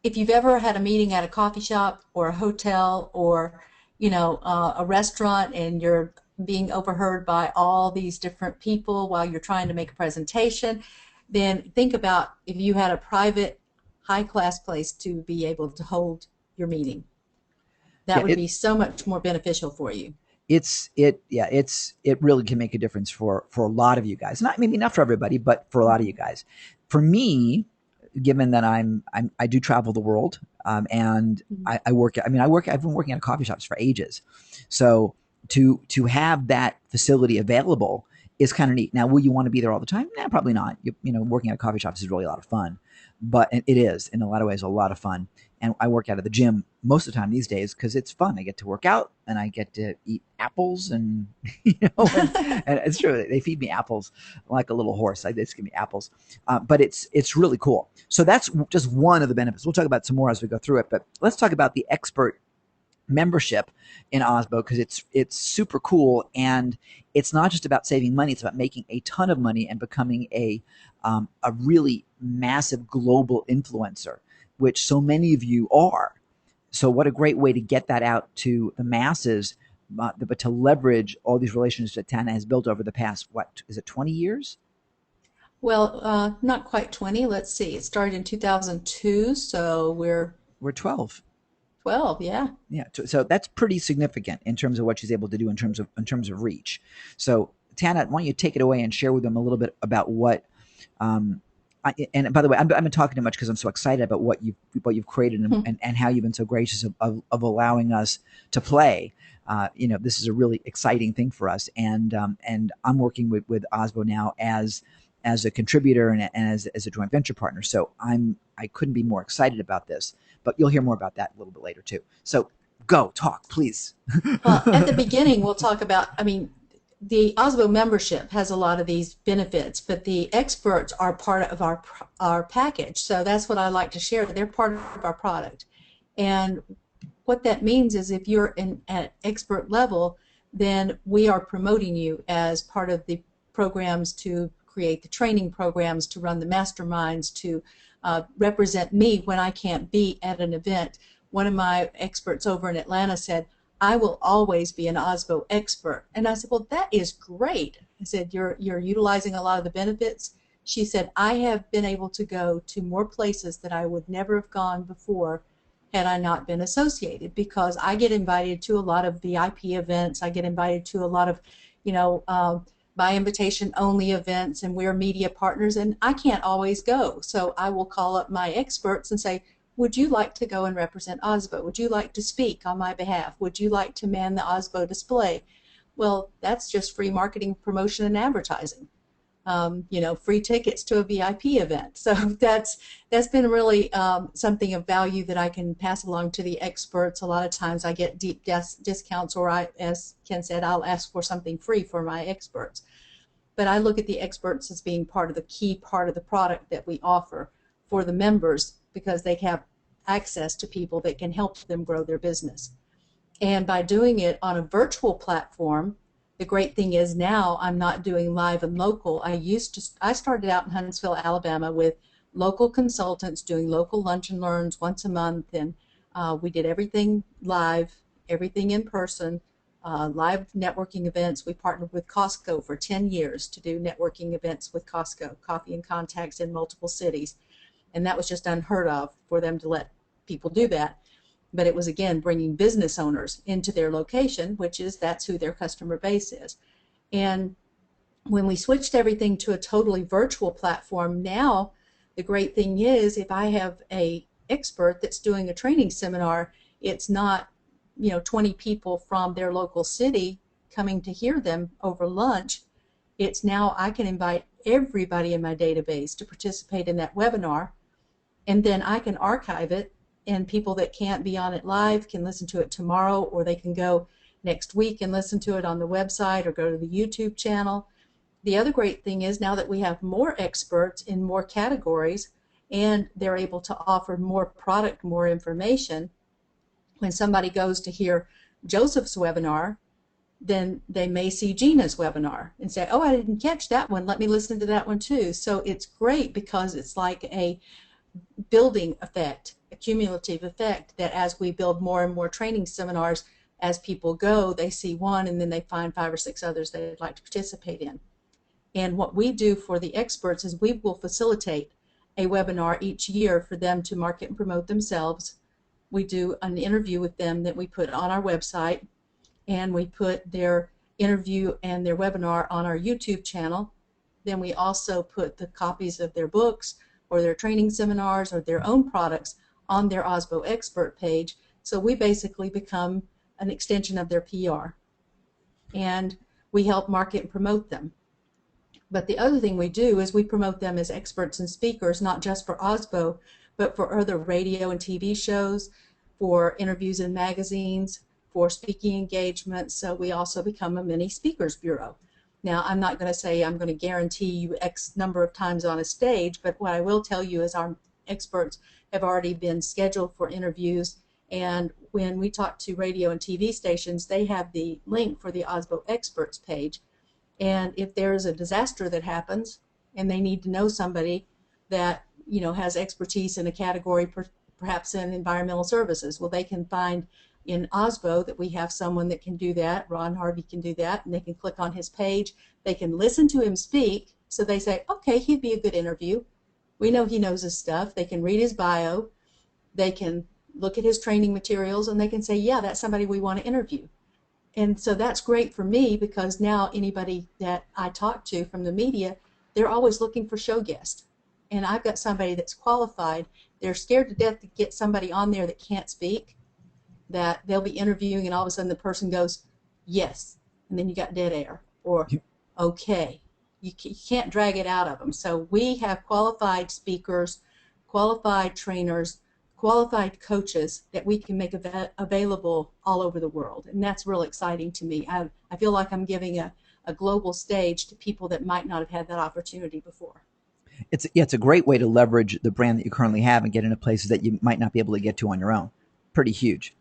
if you've ever had a meeting at a coffee shop or a hotel or, a restaurant, and you're being overheard by all these different people while you're trying to make a presentation, then think about if you had a private, high-class place to be able to hold your meeting. That would be so much more beneficial for you. It really can make a difference for a lot of you guys. Maybe not for everybody, but for a lot of you guys. For me, given that I do travel the world, and I work. I've been working at coffee shops for ages, so to have that facility available is kind of neat. Now, will you want to be there all the time? Nah, probably not. Working at a coffee shop is really a lot of fun, but it is in a lot of ways a lot of fun. and I work out of the gym most of the time these days because it's fun. I get to work out and I get to eat apples, and and it's true. They feed me apples like a little horse. They just give me apples, but it's really cool. So that's just one of the benefits. We'll talk about some more as we go through it, but let's talk about the expert membership in Osbo because it's super cool, and it's not just about saving money. It's about making a ton of money and becoming a really massive global influencer, which so many of you are. So what a great way to get that out to the masses, but to leverage all these relationships that Tana has built over the past, what is it, 20 years? Well, not quite 20. Let's see. It started in 2002, so We're 12. 12. Yeah. Yeah, so that's pretty significant in terms of what she's able to do in terms of reach. So Tana, why don't you take it away and share with them a little bit about what and by the way, I've been talking too much because I'm so excited about what you've created and how you've been so gracious of allowing us to play. This is a really exciting thing for us, and I'm working with Osbo now as a contributor and as a joint venture partner. So I couldn't be more excited about this. But you'll hear more about that a little bit later too. So go talk, please. Well, at the beginning, we'll talk about, the Osbo membership has a lot of these benefits, but the experts are part of our package. So that's what I like to share. They're part of our product. And what that means is if you're at expert level, then we are promoting you as part of the programs to create the training programs, to run the masterminds, to represent me when I can't be at an event. One of my experts over in Atlanta said, I will always be an Osbo expert. And I said, well, that is great. I said, you're utilizing a lot of the benefits. She said, I have been able to go to more places that I would never have gone before had I not been associated, because I get invited to a lot of VIP events. I get invited to a lot of, by invitation only events, and we're media partners, and I can't always go. So I will call up my experts and say, would you like to go and represent Osbo? Would you like to speak on my behalf? Would you like to man the Osbo display? Well, that's just free marketing, promotion, and advertising. Free tickets to a VIP event. So that's been really something of value that I can pass along to the experts. A lot of times I get deep discounts, or as Ken said, I'll ask for something free for my experts. But I look at the experts as being part of the key part of the product that we offer for the members, because they have access to people that can help them grow their business. And by doing it on a virtual platform, the great thing is now I'm not doing live and local. I started out in Huntsville, Alabama with local consultants doing local lunch and learns once a month, and we did everything live, everything in person, live networking events. We partnered with Costco for 10 years to do networking events with Costco, coffee and contacts in multiple cities. And that was just unheard of for them to let people do that. But it was, again, bringing business owners into their location, that's who their customer base is. And when we switched everything to a totally virtual platform, now the great thing is if I have a expert that's doing a training seminar, it's not 20 people from their local city coming to hear them over lunch. It's now I can invite everybody in my database to participate in that webinar, and then I can archive it, and people that can't be on it live can listen to it tomorrow, or they can go next week and listen to it on the website or go to the YouTube channel. The other great thing is now that we have more experts in more categories, and they're able to offer more product, more information, when somebody goes to hear Joseph's webinar, then they may see Gina's webinar and say, oh, I didn't catch that one. Let me listen to that one too. So it's great because it's like a building effect, a cumulative effect, that as we build more and more training seminars, as people go, they see one and then they find 5 or 6 others they'd like to participate in. And what we do for the experts is we will facilitate a webinar each year for them to market and promote themselves. We do an interview with them that we put on our website, and we put their interview and their webinar on our YouTube channel. Then we also put the copies of their books or their training seminars or their own products on their Osbo expert page. So we basically become an extension of their PR, and we help market and promote them. But the other thing we do is we promote them as experts and speakers, not just for Osbo, but for other radio and TV shows, for interviews in magazines, for speaking engagements. So we also become a mini speakers bureau. Now, I'm not going to say I'm going to guarantee you X number of times on a stage, but what I will tell you is our experts have already been scheduled for interviews. And when we talk to radio and TV stations, they have the link for the OSBO experts page. And if there's a disaster that happens and they need to know somebody that, you know, has expertise in a category, perhaps in environmental services, well, they can find in OSBO that we have someone that can do that. Ron Harvey can do that, and they can click on his page. They can listen to him speak, so they say, okay, he'd be a good interview. We know he knows his stuff. They can read his bio. They can look at his training materials, and they can say, yeah, that's somebody we want to interview. And so that's great for me, because now anybody that I talk to from the media, they're always looking for show guests. And I've got somebody that's qualified. They're scared to death to get somebody on there that can't speak, that they'll be interviewing and all of a sudden the person goes, yes, and then you got dead air, or okay. You can't drag it out of them. So we have qualified speakers, qualified trainers, qualified coaches that we can make available all over the world, and that's real exciting to me. I feel like I'm giving a global stage to people that might not have had that opportunity before. It's a great way to leverage the brand that you currently have and get into places that you might not be able to get to on your own. Pretty huge.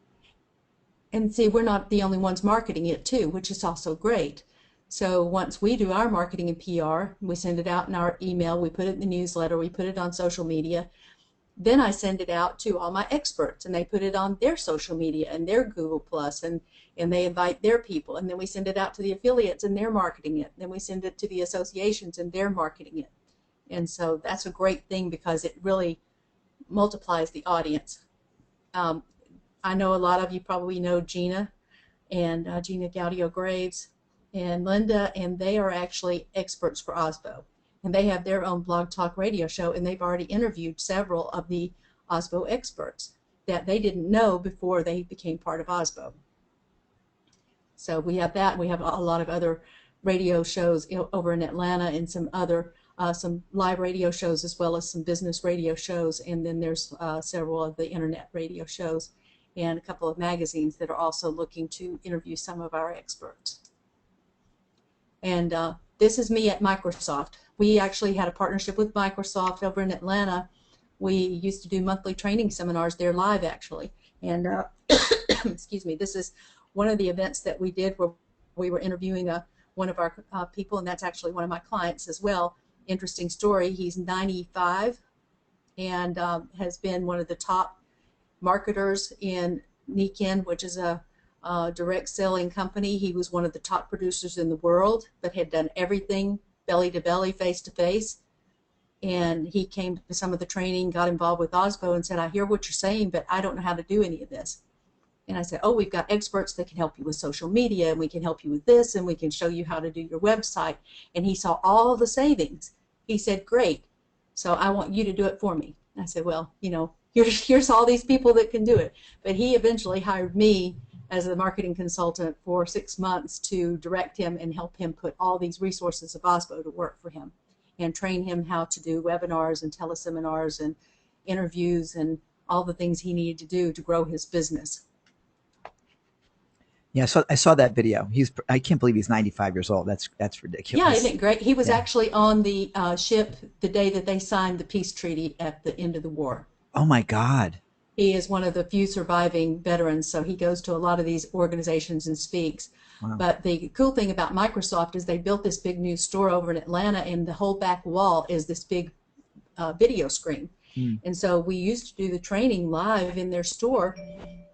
And see, we're not the only ones marketing it too, which is also great. So once we do our marketing and PR, we send it out in our email, we put it in the newsletter, we put it on social media. Then I send it out to all my experts, and they put it on their social media and their Google Plus, and they invite their people. And then we send it out to the affiliates, and they're marketing it. Then we send it to the associations, and they're marketing it. And so that's a great thing, because it really multiplies the audience. I know a lot of you probably know Gina and Gina Gaudio-Graves and Linda, and they are actually experts for OSBO. And they have their own blog talk radio show, and they've already interviewed several of the OSBO experts that they didn't know before they became part of OSBO. So we have that. We have a lot of other radio shows over in Atlanta, and some other some live radio shows, as well as some business radio shows, and then there's several of the internet radio shows and a couple of magazines that are also looking to interview some of our experts. And this is me at Microsoft. We actually had a partnership with Microsoft over in Atlanta. We used to do monthly training seminars there live, actually. And excuse me, this is one of the events that we did where we were interviewing one of our people, and that's actually one of my clients as well. Interesting story. He's 95 and has been one of the top marketers in Nikken, which is a direct selling company. He was one of the top producers in the world, but had done everything belly to belly, face to face. And he came to some of the training, got involved with OSBO, and said, I hear what you're saying, but I don't know how to do any of this. And I said, oh, we've got experts that can help you with social media, and we can help you with this, and we can show you how to do your website. And he saw all the savings. He said, great, so I want you to do it for me. And I said, well, you know, here's all these people that can do it. But he eventually hired me as a marketing consultant for 6 months to direct him and help him put all these resources of OSBO to work for him, and train him how to do webinars and teleseminars and interviews and all the things he needed to do to grow his business. Yeah, so I saw that video. I can't believe he's 95 years old. That's ridiculous. Yeah, isn't it great? He was actually on the ship the day that they signed the peace treaty at the end of the war. Oh my God. He is one of the few surviving veterans, so he goes to a lot of these organizations and speaks. Wow. But the cool thing about Microsoft is they built this big new store over in Atlanta, and the whole back wall is this big video screen. And so we used to do the training live in their store,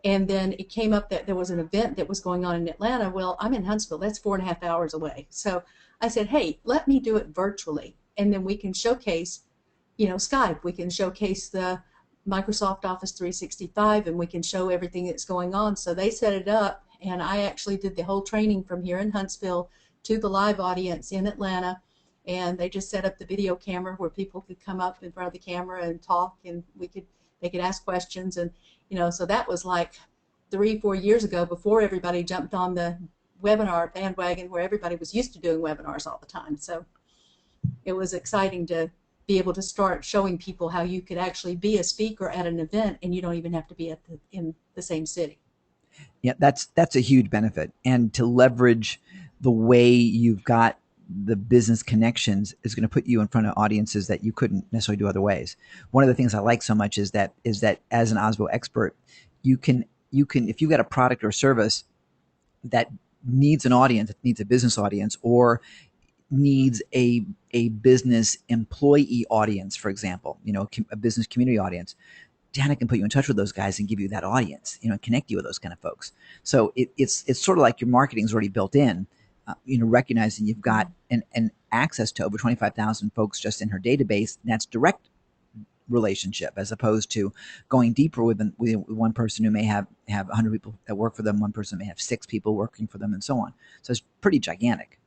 and then it came up that there was an event that was going on in Atlanta. Well, I'm in Huntsville. That's 4.5 hours away. So I said, hey, let me do it virtually, and then we can showcase, you know, Skype. We can showcase the Microsoft Office 365, and we can show everything that's going on. So they set it up, and I actually did the whole training from here in Huntsville to the live audience in Atlanta. And they just set up the video camera where people could come up in front of the camera and talk, and they could ask questions. And you know, so that was like 3-4 years ago, before everybody jumped on the webinar bandwagon, where everybody was used to doing webinars all the time. So it was exciting to be able to start showing people how you could actually be a speaker at an event and you don't even have to be in the same city. Yeah, that's a huge benefit. And to leverage the way you've got the business connections is going to put you in front of audiences that you couldn't necessarily do other ways. One of the things I like so much is that as an Osbo expert, you can if you've got a product or service that needs an audience, that needs a business audience, or needs a business employee audience, for example, a business community audience. Dana can put you in touch with those guys and give you that audience, and connect you with those kind of folks. So it's sort of like your marketing is already built in, recognizing you've got an access to over 25,000 folks just in her database. And that's direct relationship, as opposed to going deeper with one person who may have 100 people that work for them, one person may have 6 people working for them, and so on. So it's pretty gigantic.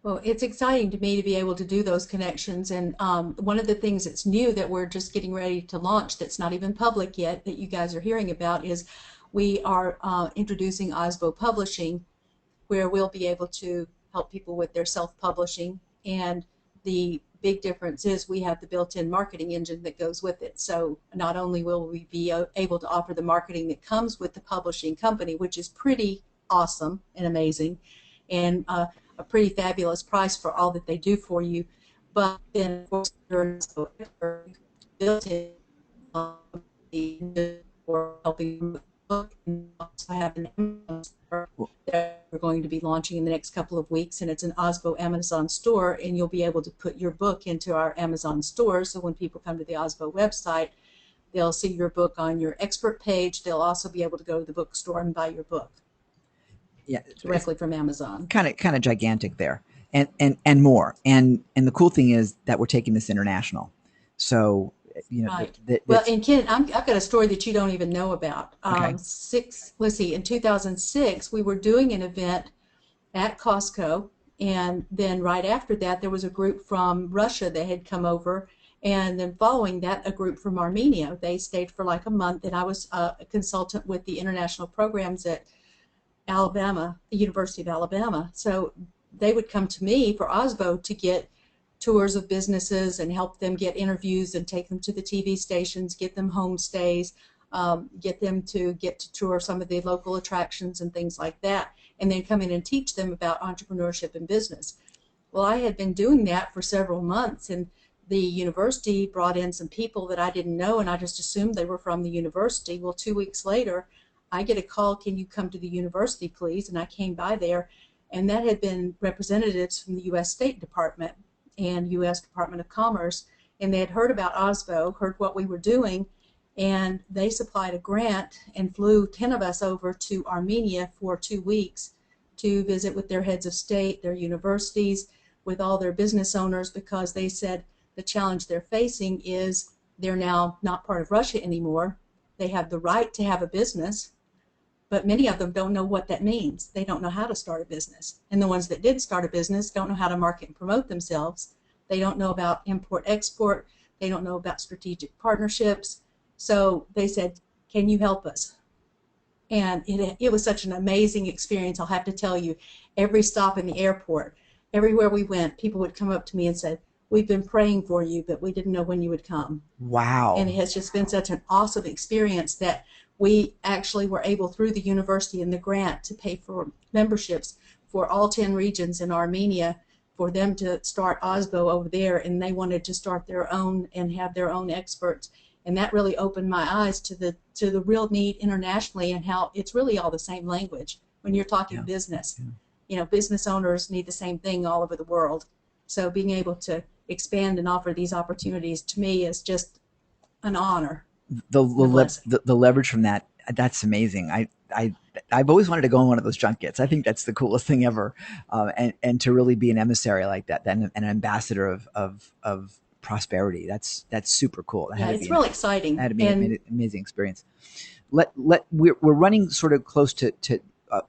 Well, it's exciting to me to be able to do those connections. And one of the things that's new that we're just getting ready to launch that's not even public yet that you guys are hearing about is we are introducing Osbo Publishing, where we'll be able to help people with their self-publishing. And the big difference is we have the built-in marketing engine that goes with it. So not only will we be able to offer the marketing that comes with the publishing company, which is pretty awesome and amazing, and a pretty fabulous price for all that they do for you, but then of course built in for helping book, and also have an Amazon store that we're going to be launching in the next couple of weeks, and it's an Osbo Amazon store, and you'll be able to put your book into our Amazon store. So when people come to the Osbo website, they'll see your book on your expert page. They'll also be able to go to the bookstore and buy your book. Yeah, directly from Amazon. Kind of gigantic there, and more. And the cool thing is that we're taking this international. So right. Well, and Ken, I've got a story that you don't even know about. Okay. Let's see, in 2006, we were doing an event at Costco, and then right after that, there was a group from Russia that had come over, and then following that, a group from Armenia. They stayed for like a month, and I was a consultant with the international programs at Alabama, the University of Alabama. So they would come to me for Osbo to get tours of businesses and help them get interviews and take them to the TV stations, get them homestays, get them to tour some of the local attractions and things like that, and then come in and teach them about entrepreneurship and business. Well, I had been doing that for several months, and the university brought in some people that I didn't know, and I just assumed they were from the university. Well, 2 weeks later, I get a call, can you come to the university, please? And I came by there, and that had been representatives from the U.S. State Department and U.S. Department of Commerce, and they had heard about Osbo, heard what we were doing, and they supplied a grant and flew 10 of us over to Armenia for 2 weeks to visit with their heads of state, their universities, with all their business owners, because they said the challenge they're facing is they're now not part of Russia anymore. They have the right to have a business, but many of them don't know what that means. They don't know how to start a business. And the ones that did start a business don't know how to market and promote themselves. They don't know about import-export. They don't know about strategic partnerships. So they said, can you help us? And it was such an amazing experience. I'll have to tell you, every stop in the airport, everywhere we went, people would come up to me and say, we've been praying for you, but we didn't know when you would come. Wow. And it has just been such an awesome experience that we actually were able, through the university and the grant, to pay for memberships for all 10 regions in Armenia for them to start Osbo over there, and they wanted to start their own and have their own experts. And that really opened my eyes to the real need internationally, and how it's really all the same language when you're talking business. Yeah. Business owners need the same thing all over the world. So being able to expand and offer these opportunities, to me, is just an honor. The leverage from that's amazing. I've always wanted to go on one of those junkets. I think that's the coolest thing ever, and to really be an emissary like that, then an ambassador of prosperity. That's super cool. It's real exciting. That had to be an amazing experience. We're running sort of close to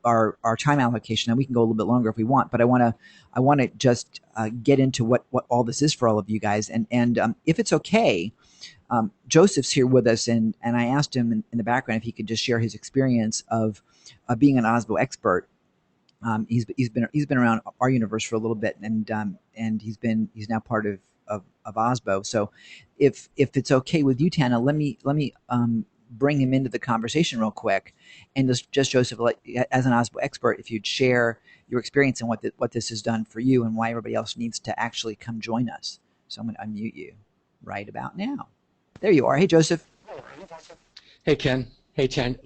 our time allocation, and we can go a little bit longer if we want. But I want to just get into what all this is for all of you guys, and if it's okay. Joseph's here with us, and I asked him in the background if he could just share his experience of being an Osbo expert. He's been around our universe for a little bit, and he's now part of of OSBO. So if it's okay with you, Tana, let me bring him into the conversation real quick, and just Joseph, as an OSBO expert, if you'd share your experience and what this has done for you and why everybody else needs to actually come join us. So I'm going to unmute you right about now. There you are. Hey, Joseph. Hey, Ken. Hey, Tan.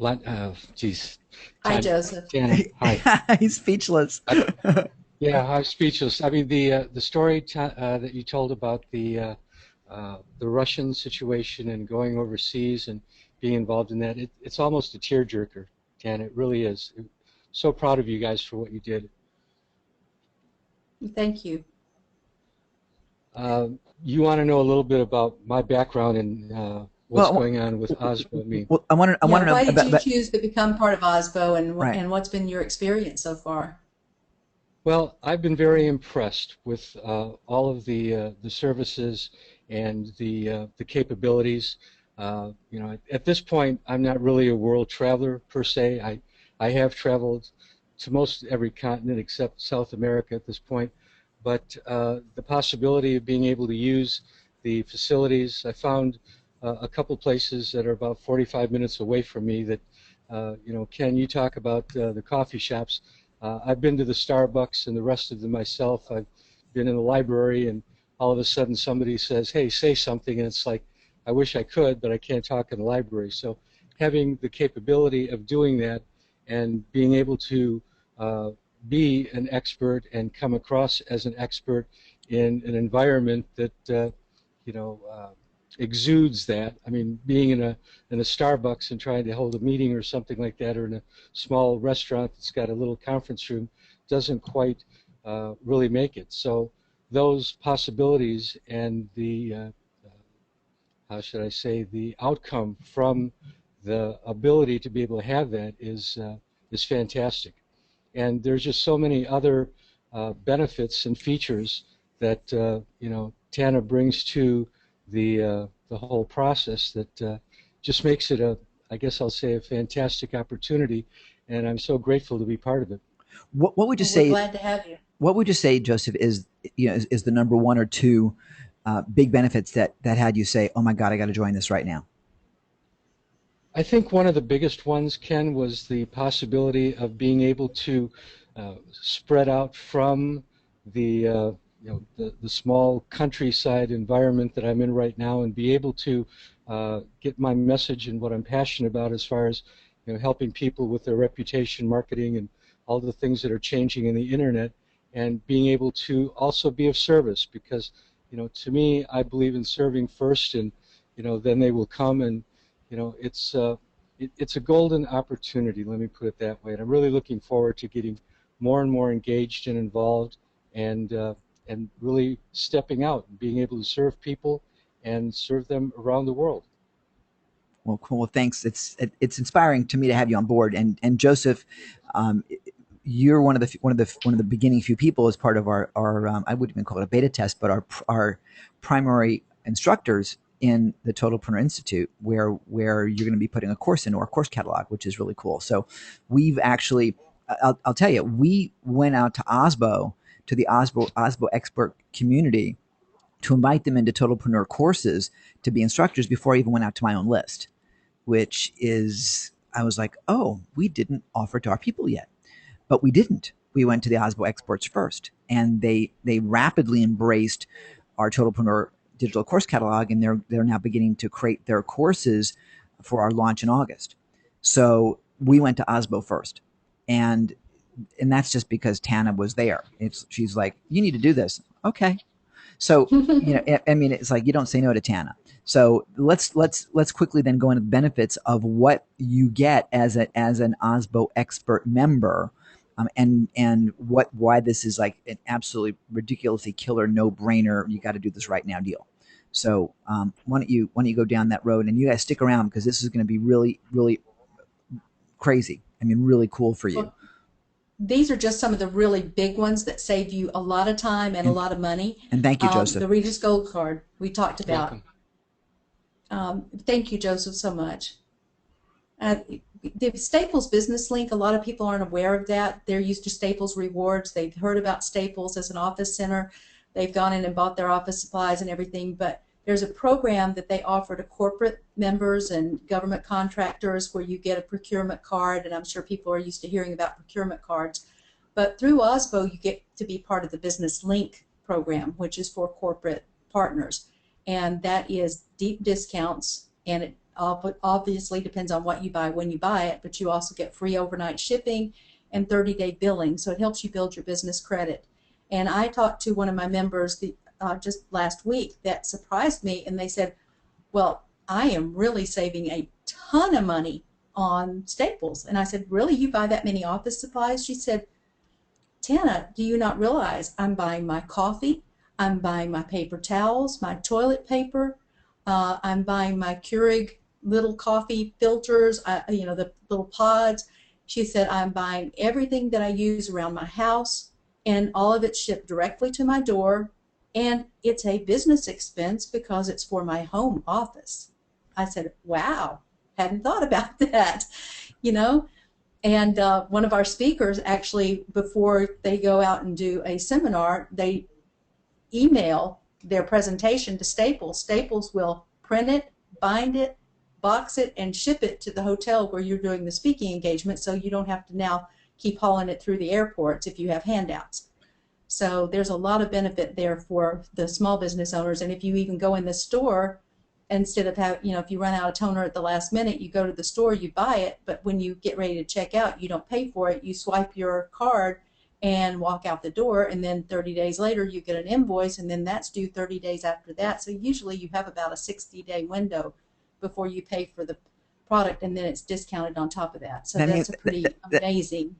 Geez. Hi, Joseph. Tana. Hi. He's speechless. Yeah, I'm speechless. I mean, the story that you told about the Russian situation and going overseas and being involved in that, it's almost a tearjerker, Tan. It really is. So proud of you guys for what you did. Thank you. You want to know a little bit about my background and what's going on with OSBO and me? Well, I want to know Why did about, you choose to become part of OSBO, and Right. and what's been your experience so far? Well, I've been very impressed with all of the services and the capabilities. You know, at this point, I'm not really a world traveler per se. I have traveled to most every continent except South America at this point. But the possibility of being able to use the facilities, I found a couple places that are about 45 minutes away from me that, you know, Ken, you talk about the coffee shops. I've been to the Starbucks and the rest of them myself. I've been in the library, and all of a sudden somebody says, hey, say something, and it's like, I wish I could, but I can't talk in the library. So having the capability of doing that and being able to be an expert and come across as an expert in an environment that you know, exudes that. I mean, being in a Starbucks and trying to hold a meeting or something like that, or in a small restaurant that's got a little conference room, doesn't quite really make it. So those possibilities and the how should I say, the outcome from the ability to be able to have that is fantastic. And there's just so many other benefits and features that you know, Tana brings to the whole process that just makes it a, I guess I'll say, a fantastic opportunity, and I'm so grateful to be part of it. what would you We're say? glad to have you. What would you say, Joseph, is is the number one or two big benefits that had you say, oh my God, I got to join this right now? I think one of the biggest ones, Ken, was the possibility of being able to spread out from the you know, the small countryside environment that I'm in right now, and be able to get my message and what I'm passionate about as far as, you know, helping people with their reputation, marketing, and all the things that are changing in the internet, and being able to also be of service, because, you know, to me, I believe in serving first, and, you know, then they will come. And, you know, it's a golden opportunity, let me put it that way. And I'm really looking forward to getting more and more engaged and involved, and really stepping out and being able to serve people and serve them around the world. Well, cool. Well, thanks. It's inspiring to me to have you on board. And Joseph, you're one of the beginning few people as part of our I wouldn't even call it a beta test, but our primary instructors in the Totalpreneur Institute, where you're going to be putting a course into our course catalog, which is really cool. So we've actually, I'll tell you, we went out to OSBO, to the OSBO expert community, to invite them into Totalpreneur courses to be instructors before I even went out to my own list, which is, I was like, oh, we didn't offer to our people yet. But we didn't. We went to the OSBO experts first, and they rapidly embraced our Totalpreneur digital course catalog, and they're now beginning to create their courses for our launch in August. So we went to OSBO first, and that's just because Tana was there. She's like, you need to do this. Okay. So, you know, I mean, it's like you don't say no to Tana. So let's quickly then go into the benefits of what you get as an OSBO expert member, and why this is like an absolutely ridiculously killer no brainer. You got to do this right now deal. So why don't you go down that road, and you guys stick around, because this is going to be really, really crazy. I mean, really cool for you. Well, these are just some of the really big ones that save you a lot of time and a lot of money. And thank you, Joseph. The Regis Gold Card we talked about. Welcome. Thank you, Joseph, so much. The Staples Business Link, a lot of people aren't aware of that. They're used to Staples Rewards. They've heard about Staples as an office center. they've gone in and bought their office supplies and everything, but there's a program that they offer to corporate members and government contractors where you get a procurement card, and I'm sure people are used to hearing about procurement cards. But through OSBO, you get to be part of the Business Link program, which is for corporate partners. And that is deep discounts, and it obviously depends on what you buy when you buy it, but you also get free overnight shipping and 30-day billing. So it helps you build your business credit. And I talked to one of my members just last week that surprised me, and they said, well, I am really saving a ton of money on Staples. And I said, really? You buy that many office supplies? She said, Tana, do you not realize I'm buying my coffee, I'm buying my paper towels, my toilet paper, I'm buying my Keurig little coffee filters, the little pods. She said, I'm buying everything that I use around my house, and all of it's shipped directly to my door, and it's a business expense because it's for my home office. I said, wow, hadn't thought about that, And one of our speakers, actually, before they go out and do a seminar, they email their presentation to Staples. Staples will print it, bind it, box it, and ship it to the hotel where you're doing the speaking engagement, so you don't have to now keep hauling it through the airports if you have handouts. So there's a lot of benefit there for the small business owners. And if you even go in the store, instead of if you run out of toner at the last minute, you go to the store, you buy it, but when you get ready to check out, you don't pay for it. You swipe your card and walk out the door, and then 30 days later you get an invoice, and then that's due 30 days after that. So usually you have about a 60-day window before you pay for the product, and then it's discounted on top of that. So that's a pretty amazing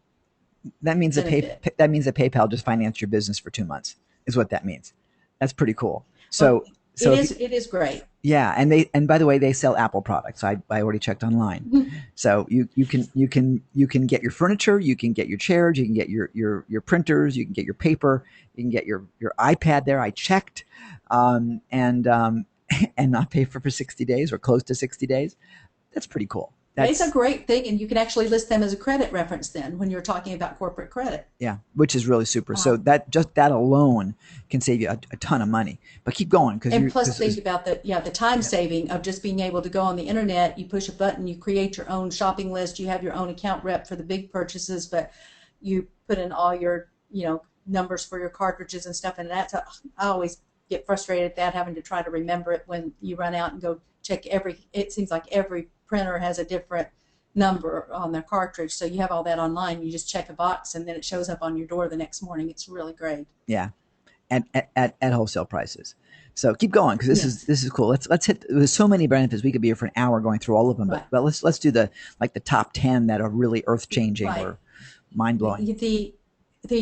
that means benefit. that means that PayPal just financed your business for 2 months is what that means. That's pretty cool. So it is great. Yeah, and by the way, they sell Apple products. I already checked online. So you can get your furniture, you can get your chairs, you can get your printers, you can get your paper, you can get your iPad there. I checked, and not pay for 60 days or close to 60 days. That's pretty cool. It's a great thing, and you can actually list them as a credit reference then when you're talking about corporate credit. Yeah, which is really super. So that alone can save you a ton of money. But keep going, and plus think about the time saving of just being able to go on the internet. You push a button, you create your own shopping list. You have your own account rep for the big purchases, but you put in all your numbers for your cartridges and stuff. And I always get frustrated at that, having to try to remember it when you run out and go check it seems like every printer has a different number on their cartridge, so you have all that online. You just check a box, and then it shows up on your door the next morning. It's really great. Yeah, at wholesale prices. So keep going, because this is cool. Let's hit. There's so many benefits. We could be here for an hour going through all of them, but let's do the top 10 that are really earth changing or mind blowing. The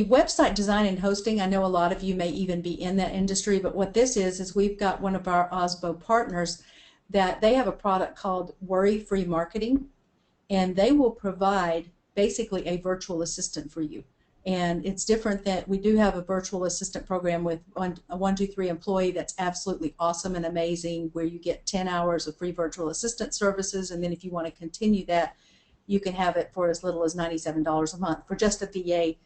website design and hosting, I know a lot of you may even be in that industry, but what this is we've got one of our OSBO partners that they have a product called Worry-Free Marketing, and they will provide basically a virtual assistant for you. And it's different that we do have a virtual assistant program with a 123 employee that's absolutely awesome and amazing, where you get 10 hours of free virtual assistant services, and then if you want to continue that, you can have it for as little as $97 a month for just a VA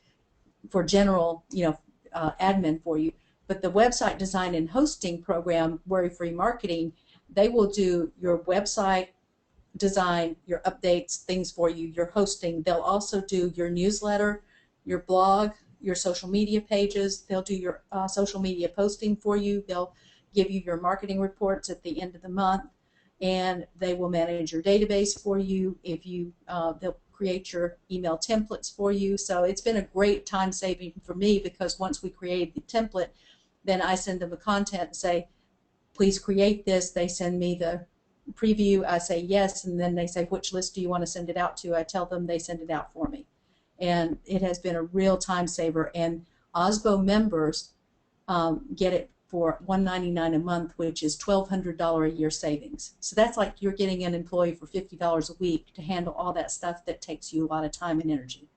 for general admin for you. But the website design and hosting program, Worry-Free Marketing, they will do your website design, your updates, things for you, your hosting. They'll also do your newsletter, your blog, your social media pages. They'll do your social media posting for you. They'll give you your marketing reports at the end of the month, and they will manage your database for you. They'll create your email templates for you. So it's been a great time saving for me, because once we create the template, then I send them the content and say, please create this. They send me the preview. I say yes, and then they say, which list do you want to send it out to? I tell them, they send it out for me. And it has been a real time saver. And OSBO members get it for $199 a month, which is $1,200 a year savings. So that's like you're getting an employee for $50 a week to handle all that stuff that takes you a lot of time and energy.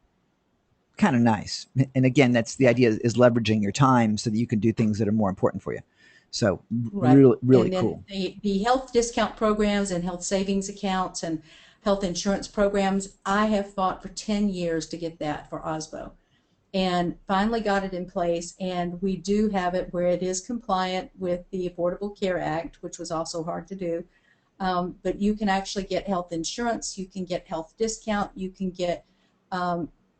Kind of nice. And again, that's the idea, is leveraging your time so that you can do things that are more important for you. So really cool. The health discount programs and health savings accounts and health insurance programs, I have fought for 10 years to get that for OSBO. and finally got it in place. And we do have it where it is compliant with the Affordable Care Act, which was also hard to do. But you can actually get health insurance, you can get health discount, you can get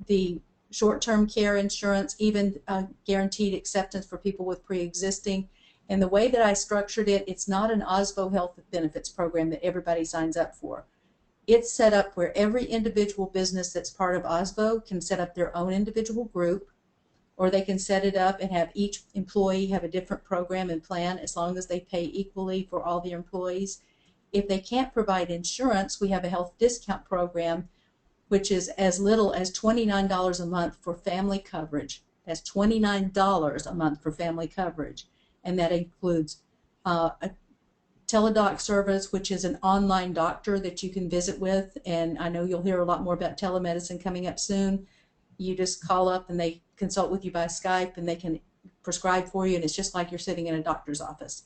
the short-term care insurance, even guaranteed acceptance for people with pre-existing. And the way that I structured it, it's not an OSBO health benefits program that everybody signs up for. It's set up where every individual business that's part of OSBO can set up their own individual group, or they can set it up and have each employee have a different program and plan as long as they pay equally for all their employees. If they can't provide insurance, we have a health discount program, which is as little as $29 a month for family coverage. That's $29 a month for family coverage. And that includes a teledoc service, which is an online doctor that you can visit with. And I know you'll hear a lot more about telemedicine coming up soon. You just call up and they consult with you by Skype, and they can prescribe for you. And it's just like you're sitting in a doctor's office.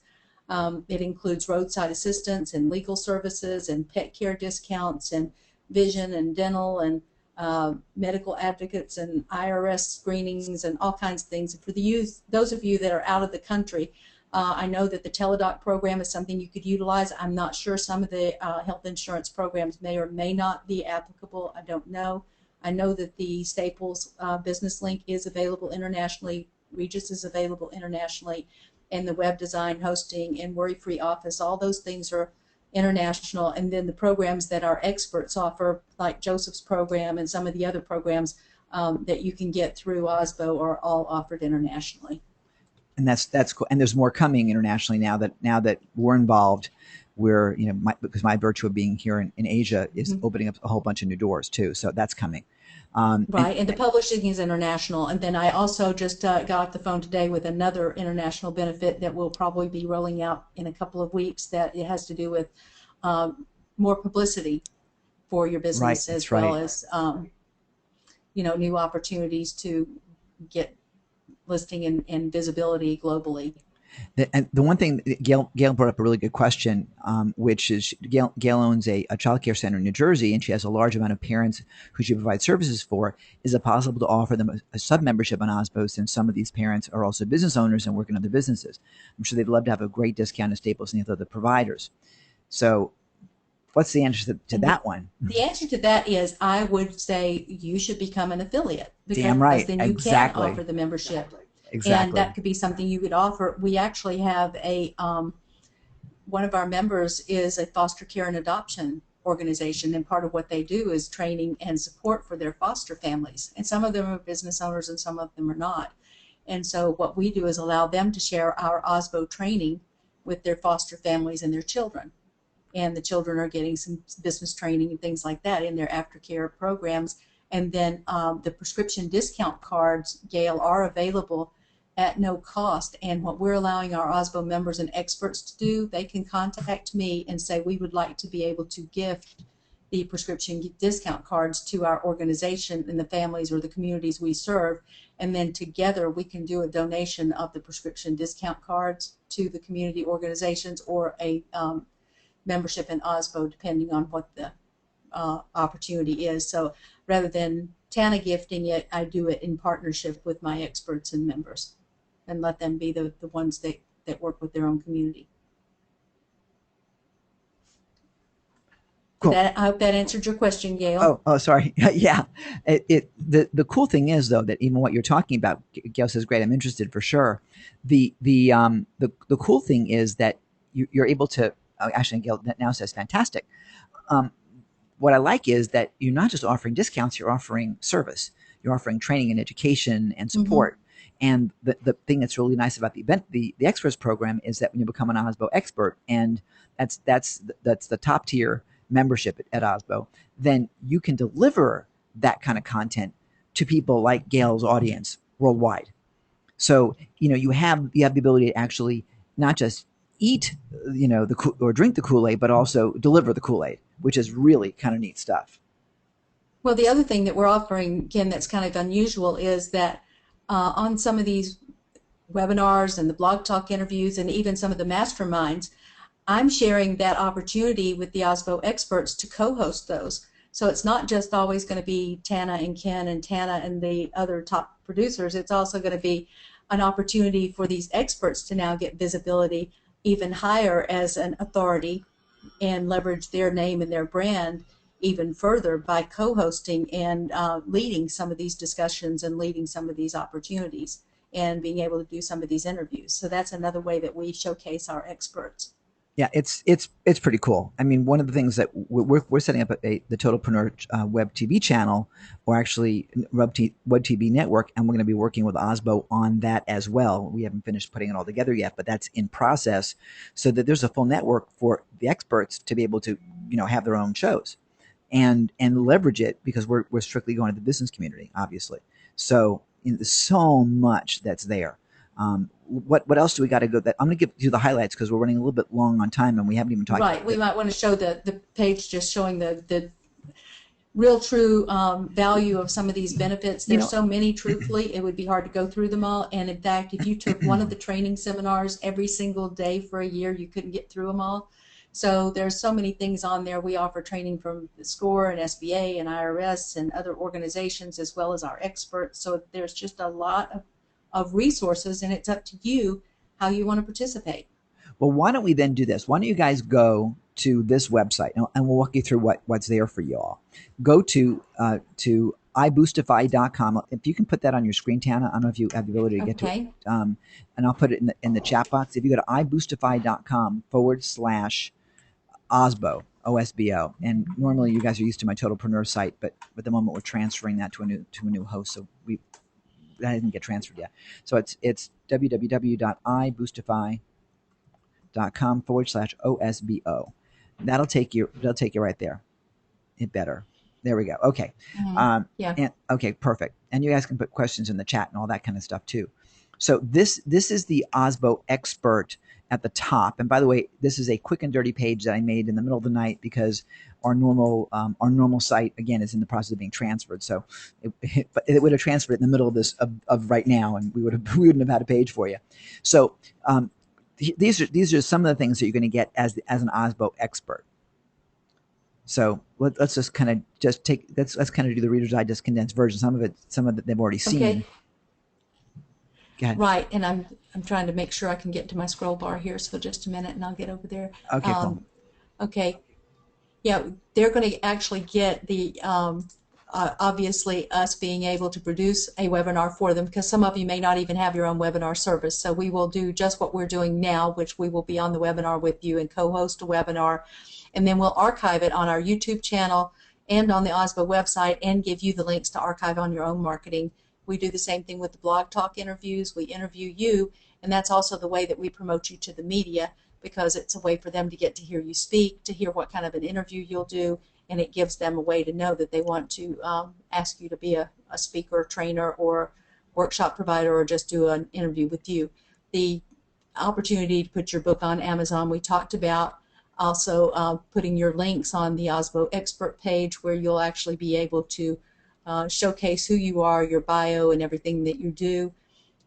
It includes roadside assistance and legal services and pet care discounts and vision and dental and medical advocates and IRS screenings and all kinds of things. And for the youth, those of you that are out of the country, I know that the teledoc program is something you could utilize. I'm not sure. Some of the health insurance programs may or may not be applicable. I don't know. I know that the Staples Business Link is available internationally. Regis is available internationally. And the web design, hosting, and worry-free office, all those things are international. And then the programs that our experts offer, like Joseph's program and some of the other programs that you can get through OSBO, are all offered internationally. And that's cool. And there's more coming internationally now that we're involved. We're, because my virtue of being here in Asia is opening up a whole bunch of new doors too. So that's coming. Right, and the publishing is international. And then I also just got off the phone today with another international benefit that will probably be rolling out in a couple of weeks, that it has to do with more publicity for your business, as well as new opportunities to get listing and visibility globally. And the one thing, Gail brought up a really good question, which is Gail owns a child care center in New Jersey, and she has a large amount of parents who she provides services for. Is it possible to offer them a sub-membership on OSBO, since some of these parents are also business owners and work in other businesses? I'm sure they'd love to have a great discount at Staples and the other providers. So what's the answer to that one? The answer to that is, I would say you should become an affiliate. Damn right. Then you can offer the membership. Exactly. And that could be something you could offer. We actually have one of our members is a foster care and adoption organization, and part of what they do is training and support for their foster families. And some of them are business owners and some of them are not. And so what we do is allow them to share our OSBO training with their foster families and their children. And the children are getting some business training and things like that in their aftercare programs. And then the prescription discount cards, Gail, are available at no cost. And what we're allowing our OSBO members and experts to do, they can contact me and say, we would like to be able to gift the prescription discount cards to our organization and the families or the communities we serve. And then together we can do a donation of the prescription discount cards to the community organizations, or a membership in OSBO, depending on what the opportunity is. So rather than TANA gifting it, I do it in partnership with my experts and members, and let them be the ones that work with their own community. Cool. I hope that answered your question, Gail. Oh, sorry. Yeah. The cool thing is, though, that even what you're talking about, Gail says, great, I'm interested for sure. The cool thing is that you're able to, actually, Gail now says fantastic. What I like is that you're not just offering discounts, you're offering service. You're offering training and education and support. And the thing that's really nice about the event, the experts program, is that when you become an OSBO expert, and that's the top tier membership at OSBO, then you can deliver that kind of content to people like Gail's audience worldwide. So you have the ability to actually not just eat or drink the Kool-Aid, but also deliver the Kool-Aid, which is really kind of neat stuff. Well, the other thing that we're offering, Ken, that's kind of unusual is that on some of these webinars and the blog talk interviews and even some of the masterminds, I'm sharing that opportunity with the OSBO experts to co-host those. So it's not just always going to be Tana and Ken and Tana and the other top producers. It's also going to be an opportunity for these experts to now get visibility even higher as an authority and leverage their name and their brand even further by co-hosting and leading some of these discussions and leading some of these opportunities and being able to do some of these interviews. So that's another way that we showcase our experts. Yeah, it's pretty cool. I mean, one of the things that we're setting up the Totalpreneur web TV channel, or actually web TV network, and we're going to be working with Osbo on that as well. We haven't finished putting it all together yet, but that's in process, so that there's a full network for the experts to be able to, have their own shows, and leverage it, because we're strictly going to the business community, obviously. So there's so much that's there. What else do we got to go? That I'm going to give you the highlights, because we're running a little bit long on time and we haven't even talked. Right. We might want to show the page just showing the real true value of some of these benefits. There's so many, truthfully, it would be hard to go through them all. And in fact, if you took one of the training seminars every single day for a year, you couldn't get through them all. So there's so many things on there. We offer training from SCORE and SBA and IRS and other organizations, as well as our experts. So there's just a lot of resources, and it's up to you how you want to participate. Well, why don't we then do this? Why don't you guys go to this website, and we'll walk you through what's there for you all. Go to iBoostify.com. If you can put that on your screen, Tana, I don't know if you have the ability to get to it. And I'll put it in the chat box. If you go to iBoostify.com/Osbo, OSBO, and normally you guys are used to my Totalpreneur site, but at the moment we're transferring that to a new host, so that didn't get transferred yet. So it's www.iBoostify.com/OSBO. That'll take you right there. It better. There we go. Okay. Yeah. Okay, perfect. And you guys can put questions in the chat and all that kind of stuff too. So this is the Osbo expert at the top. And by the way, this is a quick and dirty page that I made in the middle of the night, because our normal site, again, is in the process of being transferred. So it would have transferred in the middle of this of right now, and we wouldn't have had a page for you. So these are some of the things that you're going to get as an Osbo expert. So let's just kind of let's kind of do the Reader's Digest condensed version. Some of it they've already seen. Okay. Go ahead. Right, and I'm trying to make sure I can get to my scroll bar here. So just a minute, and I'll get over there. Okay. Cool. Okay. Yeah, they're going to actually get the obviously us being able to produce a webinar for them, because some of you may not even have your own webinar service. So we will do just what we're doing now, which we will be on the webinar with you and co-host a webinar, and then we'll archive it on our YouTube channel and on the Osbo website, and give you the links to archive on your own marketing. We do the same thing with the Blog Talk interviews. We interview you, and that's also the way that we promote you to the media, because it's a way for them to get to hear you speak, to hear what kind of an interview you'll do, and it gives them a way to know that they want to ask you to be a speaker, trainer, or workshop provider, or just do an interview with you. The opportunity to put your book on Amazon, we talked about. Also putting your links on the Osbo expert page, where you'll actually be able to showcase who you are, your bio, and everything that you do.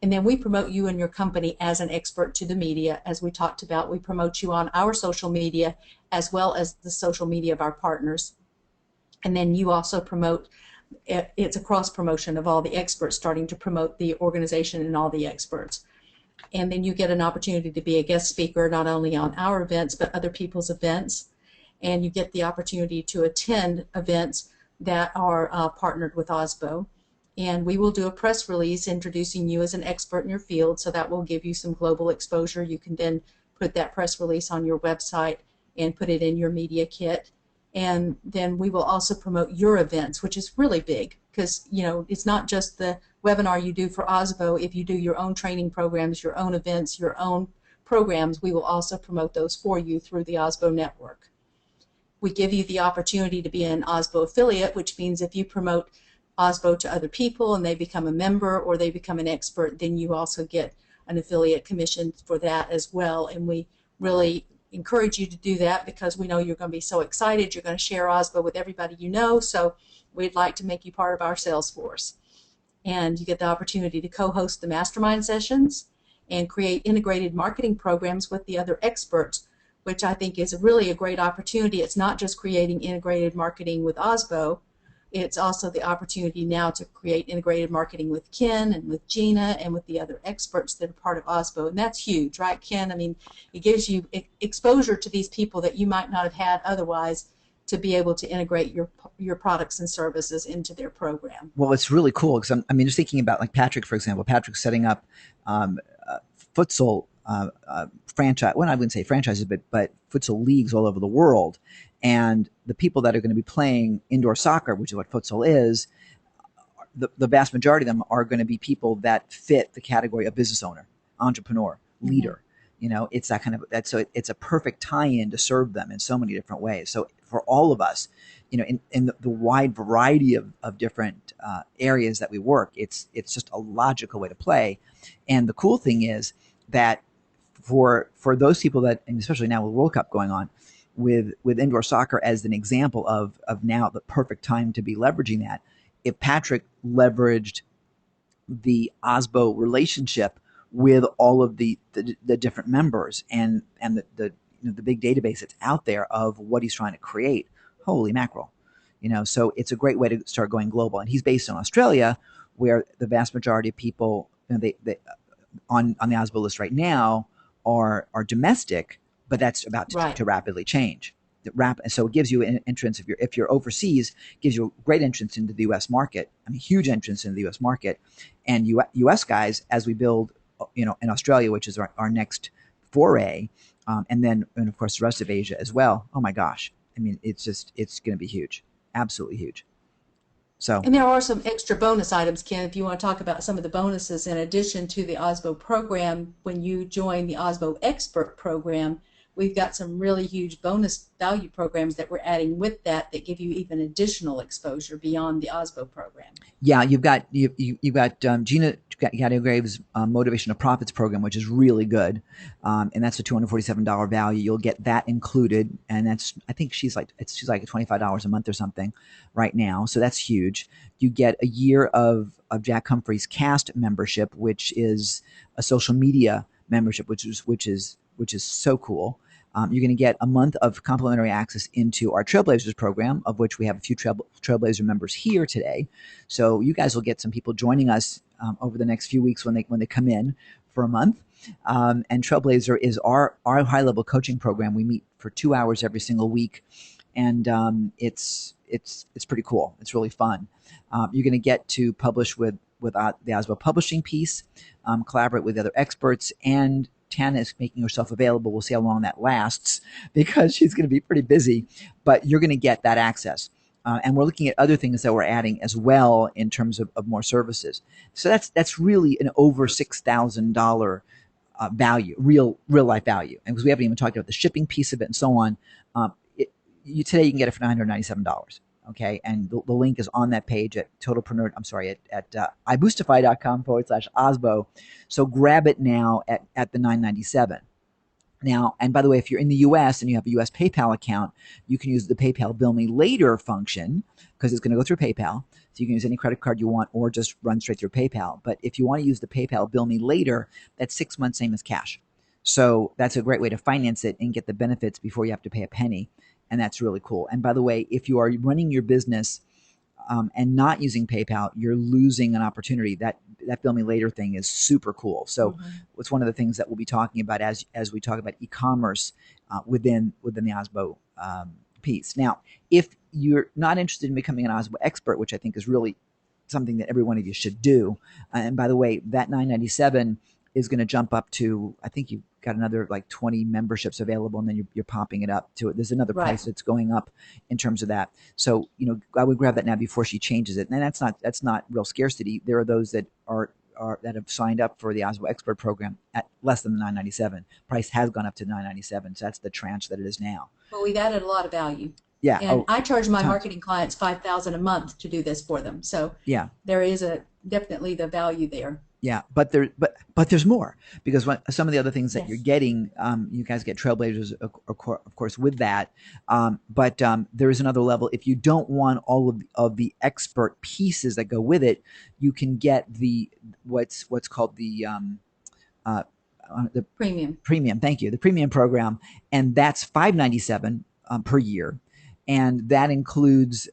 And then we promote you and your company as an expert to the media. As we talked about, we promote you on our social media as well as the social media of our partners. And then you also promote, it's a cross promotion of all the experts starting to promote the organization and all the experts. And then you get an opportunity to be a guest speaker, not only on our events, but other people's events. And you get the opportunity to attend events that are partnered with Osbo. And we will do a press release introducing you as an expert in your field, so that will give you some global exposure. You can then put that press release on your website and put it in your media kit. And then we will also promote your events, which is really big, because it's not just the webinar you do for Osbo. If you do your own training programs, your own events, your own programs, we will also promote those for you through the Osbo network. We give you the opportunity to be an Osbo affiliate, which means if you promote Osbo to other people and they become a member or they become an expert, then you also get an affiliate commission for that as well. And we really encourage you to do that, because we know you're going to be so excited. You're going to share Osbo with everybody you know, so we'd like to make you part of our sales force. And you get the opportunity to co-host the mastermind sessions and create integrated marketing programs with the other experts, which I think is really a great opportunity. It's not just creating integrated marketing with OSBO. It's also the opportunity now to create integrated marketing with Ken and with Gina and with the other experts that are part of OSBO. And that's huge, right, Ken? I mean, it gives you exposure to these people that you might not have had otherwise to be able to integrate your products and services into their program. Well, it's really cool because I mean, just thinking about like Patrick, for example. Patrick's setting up futsal franchise. Well, I wouldn't say franchises, but futsal leagues all over the world. And the people that are going to be playing indoor soccer, which is what futsal is, the vast majority of them are going to be people that fit the category of business owner, entrepreneur, leader. You know, it's that kind of that. So it's a perfect tie-in to serve them in so many different ways. So for all of us, you know, in the wide variety of different areas that we work, it's just a logical way to play. And the cool thing is that for those people that, and especially now with World Cup going on, with indoor soccer as an example of now the perfect time to be leveraging that. If Patrick leveraged the OSBO relationship with all of the different members and the big database that's out there of what he's trying to create, holy mackerel, you know. So it's a great way to start going global. And he's based in Australia, where the vast majority of people, you know, they on the OSBO list right now are domestic, but that's about to rapidly change. So it gives you an entrance if you're overseas, gives you a great entrance into the U.S. market. I mean, huge entrance into the U.S. market, and U.S. guys as we build, you know, in Australia, which is our next foray, and of course the rest of Asia as well. Oh my gosh, I mean, it's going to be huge, absolutely huge. So, and there are some extra bonus items, Ken, if you want to talk about some of the bonuses in addition to the OSBO program. When you join the OSBO Expert program, we've got some really huge bonus value programs that we're adding with that give you even additional exposure beyond the OSBO program. Yeah, you've got Gina Gadiograve's Motivation of Profits program, which is really good, and that's a $247 value. You'll get that included, and that's, I think she's like $25 a month or something right now, so that's huge. You get a year of Jack Humphrey's Cast membership, which is a social media membership, which is so cool. You're going to get a month of complimentary access into our Trailblazers program, of which we have a few Trailblazer members here today. So you guys will get some people joining us over the next few weeks when they come in for a month. And Trailblazer is our high-level coaching program. We meet for 2 hours every single week, and it's pretty cool. It's really fun. You're going to get to publish with the OSBO publishing piece, collaborate with other experts, and Tana is making herself available. We'll see how long that lasts because she's going to be pretty busy, but you're going to get that access. And we're looking at other things that we're adding as well in terms of more services. So that's really an over $6,000 value, real life value. And because we haven't even talked about the shipping piece of it and so on, today you can get it for $997. Okay, and the link is on that page at iBoostify.com/OSBO. So grab it now at the $997. Now, and by the way, if you're in the U.S. and you have a U.S. PayPal account, you can use the PayPal Bill Me Later function because it's going to go through PayPal. So you can use any credit card you want or just run straight through PayPal. But if you want to use the PayPal Bill Me Later, that's 6 months, same as cash. So that's a great way to finance it and get the benefits before you have to pay a penny. And that's really cool. And by the way, if you are running your business and not using PayPal, you're losing an opportunity. That Bill Me Later thing is super cool. So it's one of the things that we'll be talking about as we talk about e-commerce within the OSBO piece. Now, if you're not interested in becoming an OSBO expert, which I think is really something that every one of you should do, and by the way, that $997 is going to jump up to, I think you've got another like 20 memberships available, and then you're popping it up to it. There's another price that's going up in terms of that. So, you know, I would grab that now before she changes it. And that's not real scarcity. There are those that that have signed up for the OSBO Expert program at less than the $997. Price has gone up to $997. So that's the tranche that it is now. Well, we've added a lot of value. Yeah. And I charge my marketing clients $5,000 a month to do this for them. So yeah, there is definitely the value there. Yeah, but there's more, because some of the other things that you're getting, you guys get Trailblazers, of course, with that. But there is another level. If you don't want all of the expert pieces that go with it, you can get what's called the the Premium. premium. Thank you, the premium program, and that's $597 per year, and that includes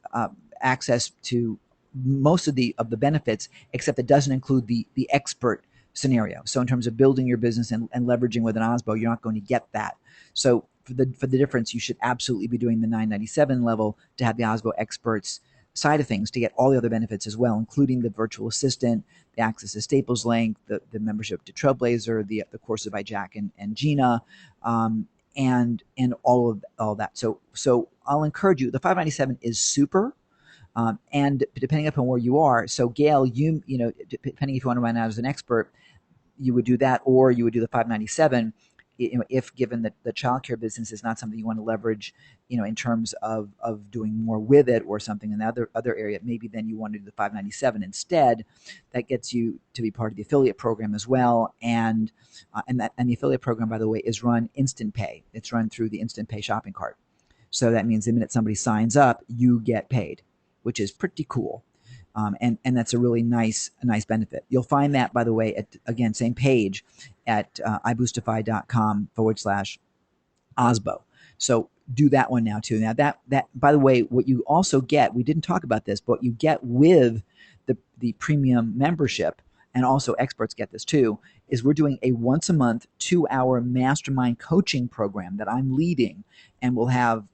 access to most of the benefits, except it doesn't include the expert scenario. So in terms of building your business and leveraging with an OSBO, you're not going to get that. So for the difference, you should absolutely be doing the $997 level to have the OSBO experts side of things to get all the other benefits as well, including the virtual assistant, the access to Staples Link, the membership to Trailblazer, the courses by Jack and Gina, and all that. So I'll encourage you. The $597 is super. And depending upon where you are, so Gail, you know, depending if you want to run out as an expert, you would do that, or you would do the $597. You know, if given that the childcare business is not something you want to leverage, you know, in terms of doing more with it or something in the other area, maybe then you want to do the $597 instead. That gets you to be part of the affiliate program as well, and the affiliate program, by the way, is run Instant Pay. It's run through the Instant Pay shopping cart, so that means the minute somebody signs up, you get paid, which is pretty cool. And that's a really nice benefit. You'll find that, by the way, at, again, same page at iBoostify.com/OSBO. So do that one now too. Now that by the way, what you also get, we didn't talk about this, but you get with the premium membership, and also experts get this too, is we're doing a once a month 2-hour mastermind coaching program that I'm leading. And we'll have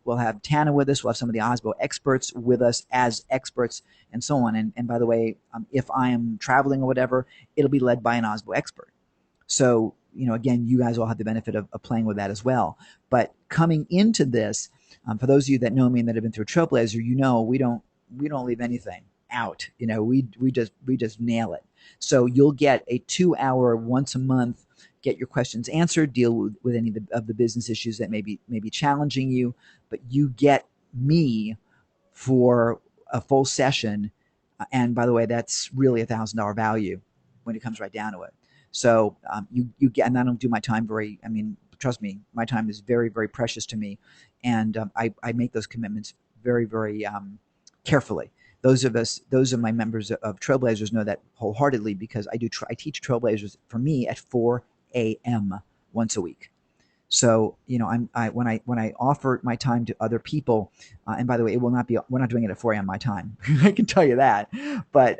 Tana with us. We'll have some of the OSBO experts with us as experts and so on. And by the way, if I am traveling or whatever, it'll be led by an OSBO expert. So, you know, again, you guys all have the benefit of playing with that as well. But coming into this, for those of you that know me and that have been through Trailblazer, you know, we don't leave anything out. You know, we just nail it. So you'll get a 2-hour once a month, get your questions answered, deal with any of the business issues that may be challenging you, but you get me for a full session. And by the way, that's really $1,000 value when it comes right down to it. So you get, and I don't do my time I mean, trust me, my time is very, very precious to me. And I make those commitments very, very carefully. Those of my members of Trailblazers know that wholeheartedly, because I teach Trailblazers for me at 4 a.m. once a week. So, you know, when I offer my time to other people, and by the way, we're not doing it at 4 a.m. my time. I can tell you that. But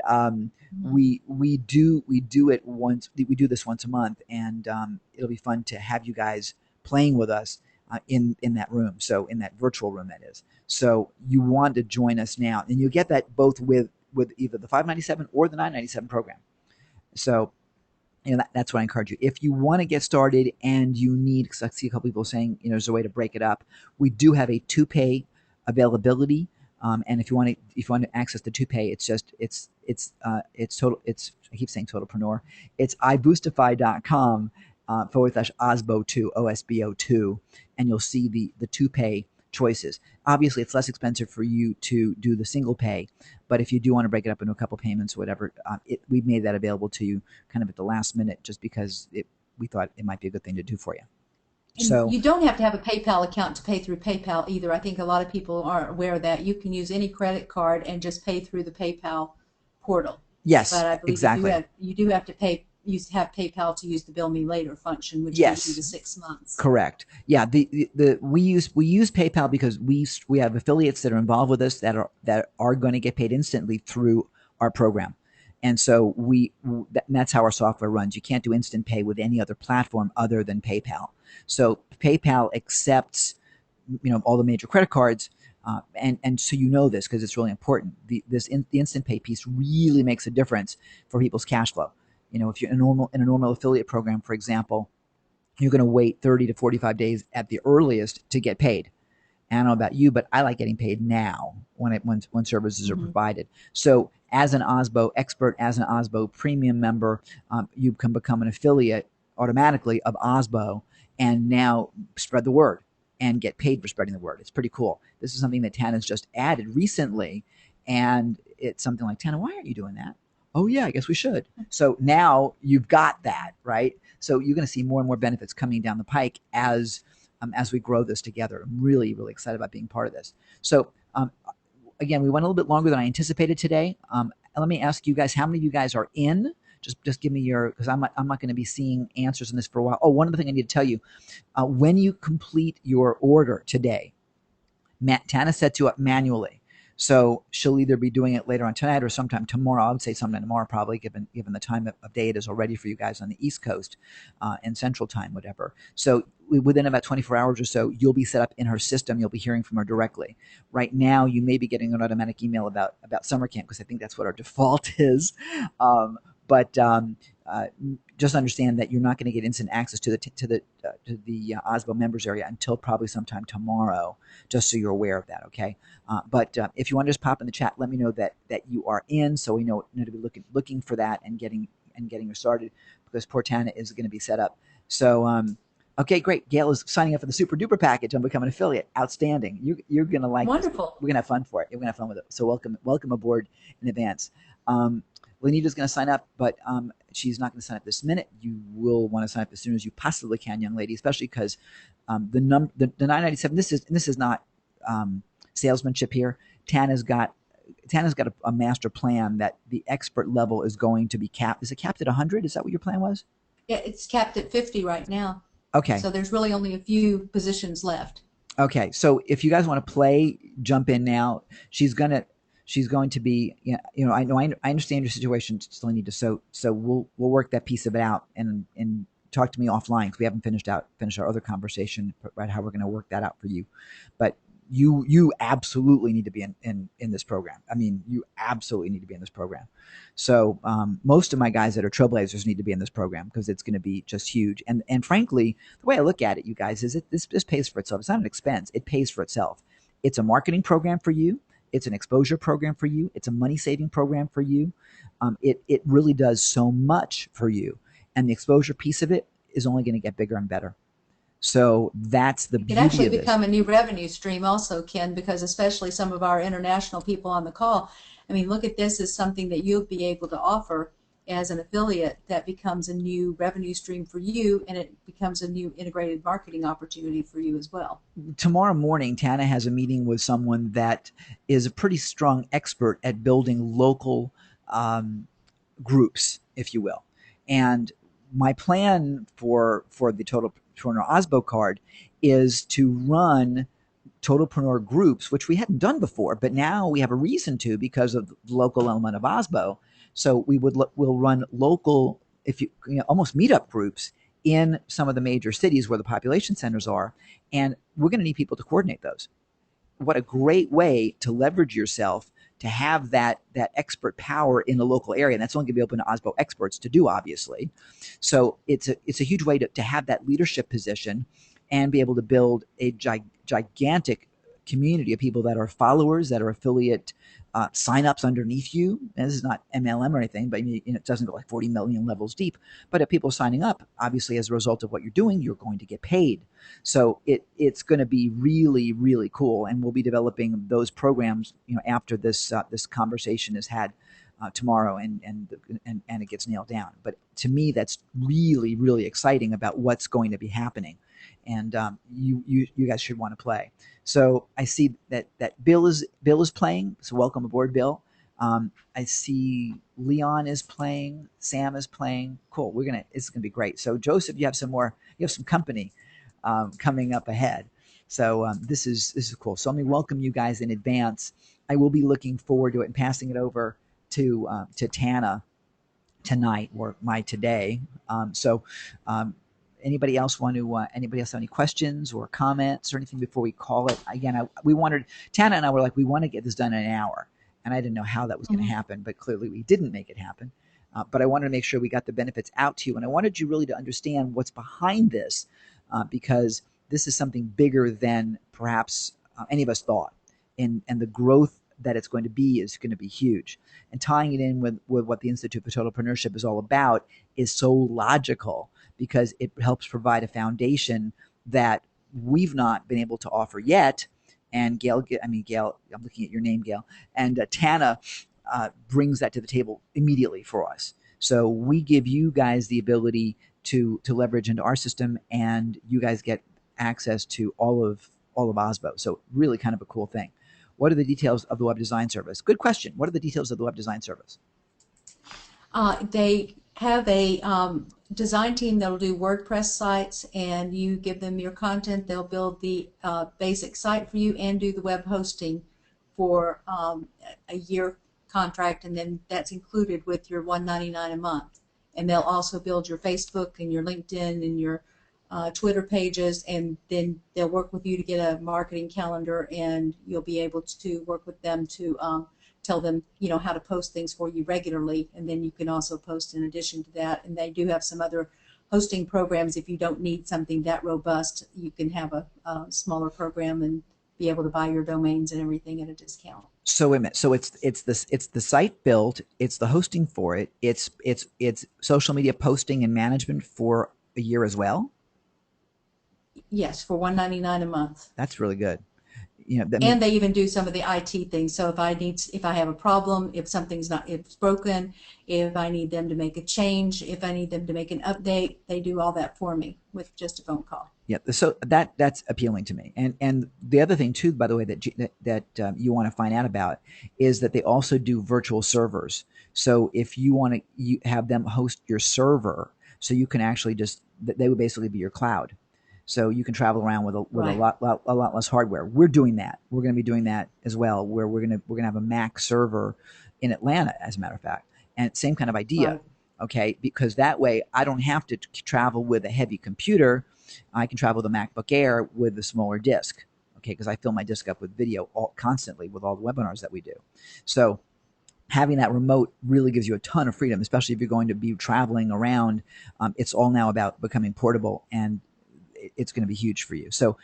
we do this once a month, and it'll be fun to have you guys playing with us in that room. So in that virtual room, that is. So you want to join us now, and you get that both with either the $597 or the $997 program. So, you know, that's what I encourage you. If you want to get started and you need, because I see a couple people saying, you know, there's a way to break it up. We do have a 2-pay availability, and if you want to access the 2-pay, it's total. I keep saying Totalpreneur. It's iBoostify.com /OSBO2 OSBO2, and you'll see the 2-pay choices. Obviously, it's less expensive for you to do the single pay, but if you do want to break it up into a couple payments or whatever, we've made that available to you kind of at the last minute, just because we thought it might be a good thing to do for you. And so you don't have to have a PayPal account to pay through PayPal either. I think a lot of people aren't aware of that. You can use any credit card and just pay through the PayPal portal. yes, But I believe exactly. you do have to have PayPal to use the Bill Me Later function, which gives you the 6 months. Correct. Yeah. We use PayPal because we have affiliates that are involved with us that are going to get paid instantly through our program, and so that's how our software runs. You can't do instant pay with any other platform other than PayPal. So PayPal accepts, you know, all the major credit cards. And so you know this because it's really important. The instant pay piece really makes a difference for people's cash flow. You know, if you're in a normal affiliate program, for example, you're going to wait 30 to 45 days at the earliest to get paid. And I don't know about you, but I like getting paid now when services are provided. So as an OSBO expert, as an OSBO premium member, you can become an affiliate automatically of OSBO and now spread the word and get paid for spreading the word. It's pretty cool. This is something that Tana's just added recently, and it's something like, Tana, why aren't you doing that? Oh yeah, I guess we should. So now you've got that, right? So you're going to see more and more benefits coming down the pike as we grow this together. I'm really, really excited about being part of this. So again, we went a little bit longer than I anticipated today. Let me ask you guys, how many of you guys are in just give me your, because I'm not going to be seeing answers on this for a while. Oh, one other thing I need to tell you, when you complete your order today, Tana sets you up manually. So she'll either be doing it later on tonight or sometime tomorrow. I would say sometime tomorrow, probably, given the time of day it is already for you guys on the East Coast and Central Time, whatever. So within about 24 hours or so, you'll be set up in her system. You'll be hearing from her directly. Right now, you may be getting an automatic email about summer camp, because I think that's what our default is. But just understand that you're not going to get instant access to the OSBO members area until probably sometime tomorrow, just so you're aware of that, okay? But if you want to just pop in the chat, let me know that you are in, so we know to be looking for that and getting her started, because poor Tana is going to be set up. So okay, great. Gail is signing up for the super duper package on becoming an affiliate. Outstanding. You're going to like Wonderful. This. We're going to have fun for it. We're going to have fun with it. So welcome aboard in advance. Lenita's going to sign up, but she's not going to sign up this minute. You will want to sign up as soon as you possibly can, young lady, especially because the 997. This is not salesmanship here. Tana's got a master plan that the expert level is going to be capped. Is it capped at 100? Is that what your plan was? Yeah, it's capped at 50 right now. Okay. So there's really only a few positions left. Okay. So if you guys want to play, jump in now. She's going to be, I understand your situation, Lenita. So we'll work that piece of it out and talk to me offline, because we haven't finished our other conversation about how we're going to work that out for you. But you absolutely need to be in this program. I mean, you absolutely need to be in this program. So most of my guys that are trailblazers need to be in this program, because it's going to be just huge. And frankly, the way I look at it, you guys, is this pays for itself. It's not an expense. It pays for itself. It's a marketing program for you. It's an exposure program for you. It's a money-saving program for you. It really does so much for you. And the exposure piece of it is only going to get bigger and better. So that's the beauty of this. It could actually become a new revenue stream also, Ken, because especially some of our international people on the call, I mean, look at this as something that you'll be able to offer as an affiliate that becomes a new revenue stream for you, and it becomes a new integrated marketing opportunity for you as well. Tomorrow morning, Tana has a meeting with someone that is a pretty strong expert at building local groups, if you will. And my plan for the Totalpreneur OSBO card is to run Totalpreneur groups, which we hadn't done before, but now we have a reason to, because of the local element of OSBO. So we'll run local, almost meetup groups in some of the major cities where the population centers are, and we're going to need people to coordinate those. What a great way to leverage yourself, to have that expert power in the local area, and that's only going to be open to OSBO experts to do, obviously. So it's a huge way to have that leadership position and be able to build a gigantic community of people that are followers, that are affiliate signups underneath you. And this is not MLM or anything, but it doesn't go like 40 million levels deep. But if people are signing up, obviously as a result of what you're doing, you're going to get paid. So it's going to be really, really cool. And we'll be developing those programs, after this conversation is had tomorrow and it gets nailed down. But to me, that's really, really exciting about what's going to be happening. And you guys should want to play. So I see that Bill is playing. So welcome aboard, Bill. I see Leon is playing. Sam is playing. Cool. It's gonna be great. So Joseph, you have some company coming up ahead. So this is cool. So let me welcome you guys in advance. I will be looking forward to it and passing it over to Tana tonight, or today. Anybody else have any questions or comments or anything before we call it? Again, Tana and I were like, we want to get this done in an hour. And I didn't know how that was going to happen, but clearly we didn't make it happen. But I wanted to make sure we got the benefits out to you. And I wanted you really to understand what's behind this, because this is something bigger than perhaps any of us thought. And the growth that it's going to be is going to be huge. And tying it in with what the Institute for Totalpreneurship is all about is so logical, because it helps provide a foundation that we've not been able to offer yet. And Gail, I'm looking at your name, Gail, and Tana brings that to the table immediately for us. So we give you guys the ability to leverage into our system, and you guys get access to all of OSBO. So really kind of a cool thing. What are the details of the web design service? Good question. What are the details of the web design service? They have a design team that'll do WordPress sites, and you give them your content. They'll build the basic site for you and do the web hosting for a year contract, and then that's included with your $199 a month. And they'll also build your Facebook and your LinkedIn and your Twitter pages, and then they'll work with you to get a marketing calendar, and you'll be able to work with them to tell them, how to post things for you regularly, and then you can also post in addition to that. And they do have some other hosting programs. If you don't need something that robust, you can have a smaller program and be able to buy your domains and everything at a discount. So wait a minute. So it's the site built, it's the hosting for it, it's social media posting and management for a year as well. Yes, for $199 a month. That's really good. And they even do some of the IT things. So if I have a problem, if it's broken, if I need them to make a change, if I need them to make an update, they do all that for me with just a phone call. Yeah, so that's appealing to me. And the other thing too, by the way, that you want to find out about is that they also do virtual servers. So if you want to have them host your server, so you can actually they would basically be your cloud. So you can travel around with Right. a lot less hardware. We're doing that. We're going to be doing that as well, where we're going to have a Mac server in Atlanta, as a matter of fact, and same kind of idea. Right. Okay, because that way I don't have to travel with a heavy computer. I can travel with a MacBook Air with a smaller disk. Okay, because I fill my disk up with video constantly with all the webinars that we do. So having that remote really gives you a ton of freedom, especially if you're going to be traveling around. It's all now about becoming portable, and it's going to be huge for you. So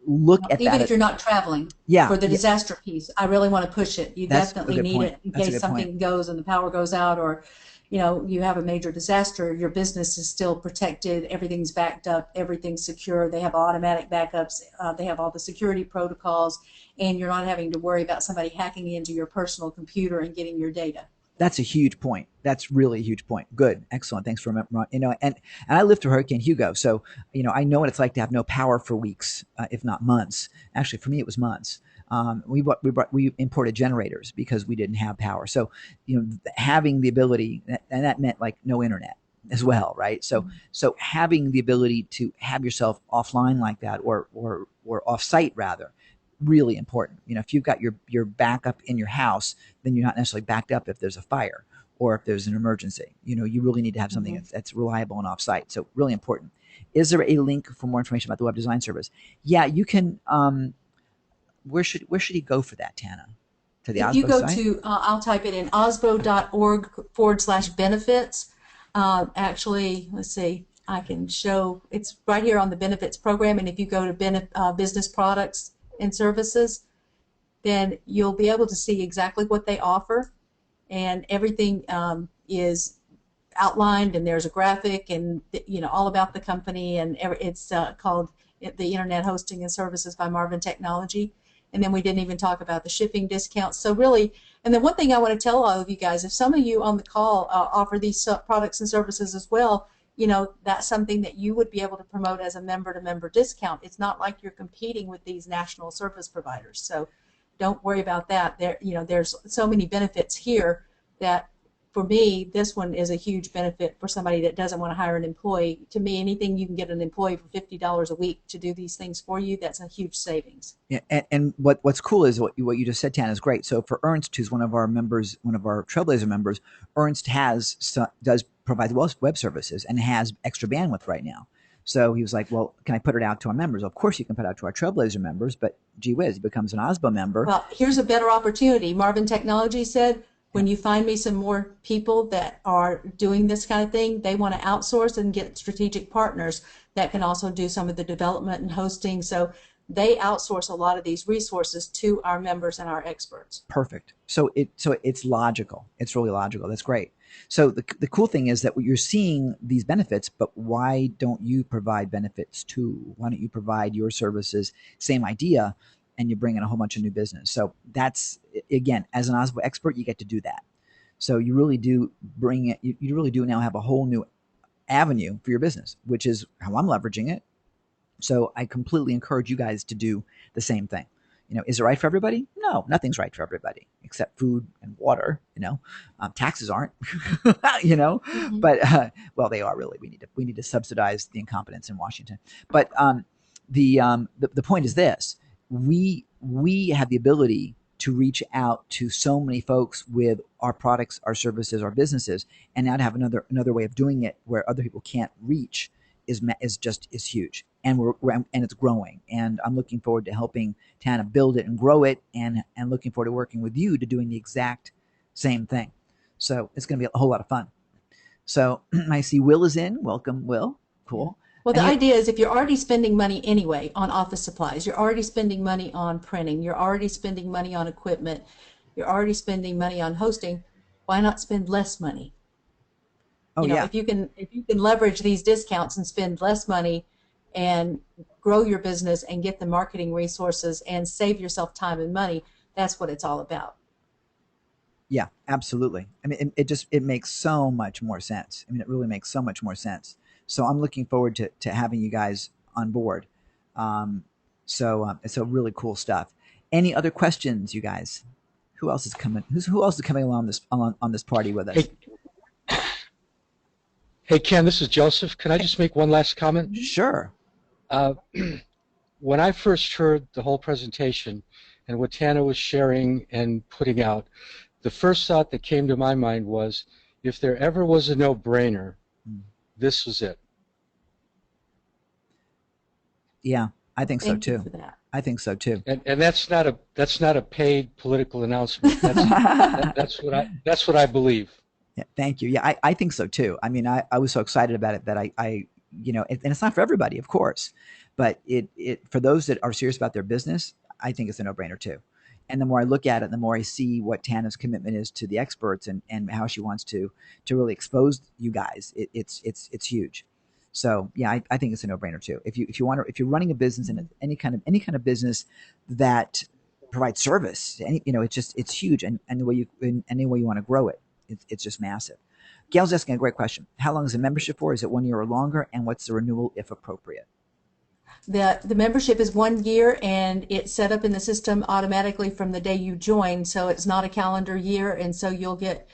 look at Even that. if you're not traveling. Yeah. For the disaster piece, I really want to push it. You That's a definitely good need point. it in That's a case good something point. goes and the power goes out, or you have a major disaster. Your business is still protected. Everything's backed up. Everything's secure. They have automatic backups. They have all the security protocols, and you're not having to worry about somebody hacking into your personal computer and getting your data. That's a huge point. That's really a huge point. Good. Excellent. Thanks for remembering. And I lived through Hurricane Hugo. So, I know what it's like to have no power for weeks, if not months. Actually, for me, it was months. We imported generators because we didn't have power. So, having the ability, and that meant like no internet as well, right? So, so having the ability to have yourself offline like that, or off-site rather, really important. If you've got your backup in your house, then you're not necessarily backed up if there's a fire or if there's an emergency. You really need to have something that's reliable and off-site. So really important. Is there a link for more information about the web design service? Yeah, you can. Where should he go for that, Tana? To the If OSPO you go site? to, I'll type it in, osbo.org/benefits. Actually, let's see, I can show, it's right here on the benefits program, and if you go to business products and services, then you'll be able to see exactly what they offer, and everything is outlined, and there's a graphic, and all about the company, and it's called the Internet Hosting and Services by Marvin Technology. And then we didn't even talk about the shipping discounts. So really, and then one thing I want to tell all of you guys, if some of you on the call offer these products and services as well, that's something that you would be able to promote as a member-to-member discount. It's not like you're competing with these national service providers. So don't worry about that. There's so many benefits here that, for me, this one is a huge benefit for somebody that doesn't want to hire an employee. To me, anything you can get an employee for $50 a week to do these things for you, that's a huge savings. Yeah, and what's cool is what you just said, Tana, is great. So for Ernst, who's one of our members, one of our Trailblazer members, Ernst does provide web services and has extra bandwidth right now. So he was like, well, can I put it out to our members? Of course you can put it out to our Trailblazer members, but gee whiz, he becomes an OSPO member. Well, here's a better opportunity. Marvin Technology said, when you find me some more people that are doing this kind of thing, they want to outsource and get strategic partners that can also do some of the development and hosting. So they outsource a lot of these resources to our members and our experts. Perfect. So it's logical. It's really logical. That's great. So the cool thing is that you're seeing these benefits, but why don't you provide benefits too? Why don't you provide your services? Same idea. And you bring in a whole bunch of new business. So that's, again, as an OSPO expert, you get to do that. So you really do bring it, you really do now have a whole new avenue for your business, which is how I'm leveraging it. So I completely encourage you guys to do the same thing. Is it right for everybody? No, nothing's right for everybody. except food and water. Taxes aren't, Hmm. but well, they are really. We need to subsidize the incompetence in Washington. But the point is this: we have the ability to reach out to so many folks with our products, our services, our businesses, and now to have another way of doing it where other people can't reach is huge, and and it's growing. And I'm looking forward to helping Tana build it and grow it, and looking forward to working with you to doing the exact same thing. So it's going to be a whole lot of fun. So I see Will is in. Welcome, Will. Yeah. Cool. Well, And the he, idea is if you're already spending money anyway on office supplies, you're already spending money on printing, you're already spending money on equipment, you're already spending money on hosting, why not spend less money? oh yeah, If you can leverage these discounts and spend less money and grow your business and get the marketing resources and save yourself time and money, that's what it's all about. yeah, absolutely. I mean, it makes so much more sense. I mean, it really makes so much more sense. So I'm looking forward to having you guys on board. Um, so it's a really cool stuff. Any other questions, you guys? Who else is coming? Who else is coming along on this party with us? Hey, hey, Ken, this is Joseph. Can I just make one last comment? Mhm. Sure. Uh, when I first heard the whole presentation and what Tana was sharing and putting out, the first thought that came to my mind was, if there ever was a no-brainer, Mm. this was it. Yeah, I think so Thank you too. for that. I think so too. And that's not a paid political announcement. That's what I believe. Yeah, thank you. Yeah, I think so too. I mean, I was so excited about it that and it's not for everybody, of course, but it for those that are serious about their business, I think it's a no brainer too. And the more I look at it, the more I see what Tana's commitment is to the experts, and how she wants to really expose you guys. It's huge. So yeah, I think it's a no brainer too. If you're running a business, and any kind of business that provides service, it's huge, and the way in any way you want to grow it, it's just massive. Gail's asking a great question. How long is the membership for? Is it 1 year or longer? And what's the renewal if appropriate? The membership is 1 year and it's set up in the system automatically from the day you join. So it's not a calendar year. And so you'll get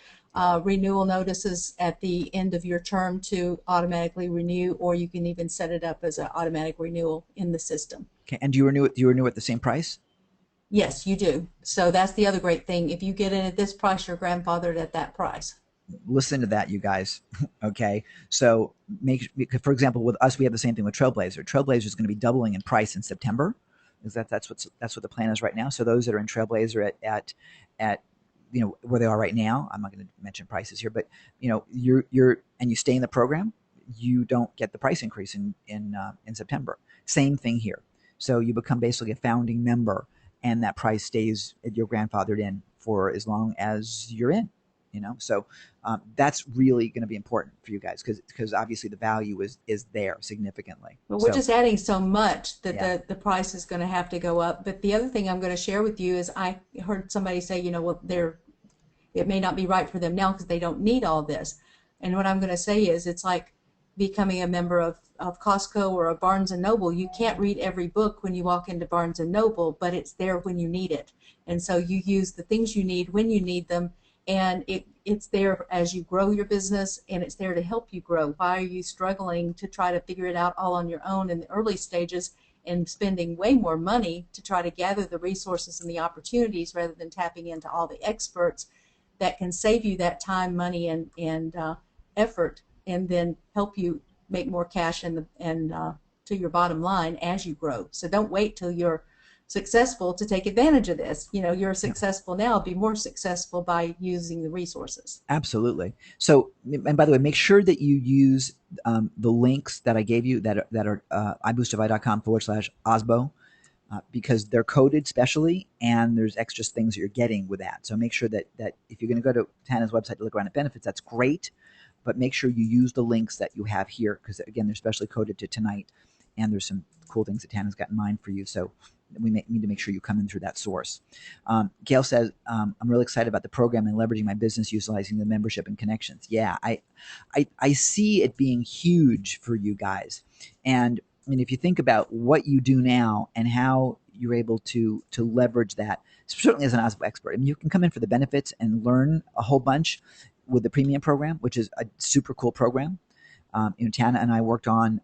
renewal notices at the end of your term to automatically renew, or you can even set it up as an automatic renewal in the system. Okay. And do you renew at the same price? Yes, you do. So that's the other great thing. If you get in at this price, you're grandfathered at that price. Listen to that, you guys. Okay. So for example, with us, we have the same thing with Trailblazer. Trailblazer is going to be doubling in price in September. Is that's what the plan is right now. So those that are in Trailblazer at where they are right now, I'm not going to mention prices here, but you stay in the program, you don't get the price increase in September. Same thing here. So you become basically a founding member, and that price stays, you're grandfathered in for as long as you're in. So that's really going to be important for you guys, because obviously the value is there significantly. But we're So just adding so much that yeah, the price is going to have to go up. But the other thing I'm going to share with you is I heard somebody say, well, it may not be right for them now because they don't need all this. And what I'm going to say is it's like becoming a member of Costco or a Barnes and Noble. You can't read every book when you walk into Barnes and Noble, but it's there when you need it. And so you use the things you need when you need them, and it's there as you grow your business, and it's there to help you grow. Why are you struggling to try to figure it out all on your own in the early stages and spending way more money to try to gather the resources and the opportunities rather than tapping into all the experts that can save you that time, money, and effort, and then help you make more cash and to your bottom line as you grow. So don't wait till you're successful to take advantage of this. You're yeah, successful now, be more successful by using the resources. absolutely. So, and by the way, make sure that you use the links that I gave you that are iboostify.com/OSBO, because they're coded specially, and there's extra things that you're getting with that. So make sure that if you're going to go to Tana's website to look around at benefits, that's great, but make sure you use the links that you have here, because again, they're specially coded to tonight, and there's some cool things that Tana's got in mind for you. So we need to make sure you come in through that source. Gail says, I'm really excited about the program and leveraging my business utilizing the membership and connections. Yeah, I see it being huge for you guys. And if you think about what you do now and how you're able to leverage that, certainly as an OSPO expert. I mean, you can come in for the benefits and learn a whole bunch with the premium program, which is a super cool program. Tana and I worked on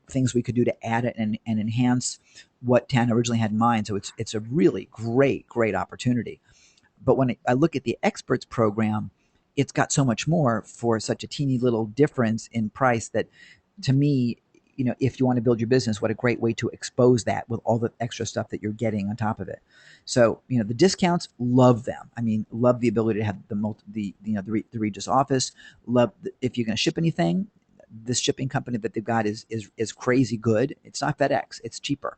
things we could do to add it and enhance what Tana originally had in mind. So it's a really great opportunity. But when I look at the experts program, it's got so much more for such a teeny little difference in price that, to me, if you want to build your business, what a great way to expose that with all the extra stuff that you're getting on top of it. So, the discounts, love them. I mean, love the ability to have the Regus office. Love if you're going to ship anything, this shipping company that they've got is crazy good. It's not FedEx, it's cheaper.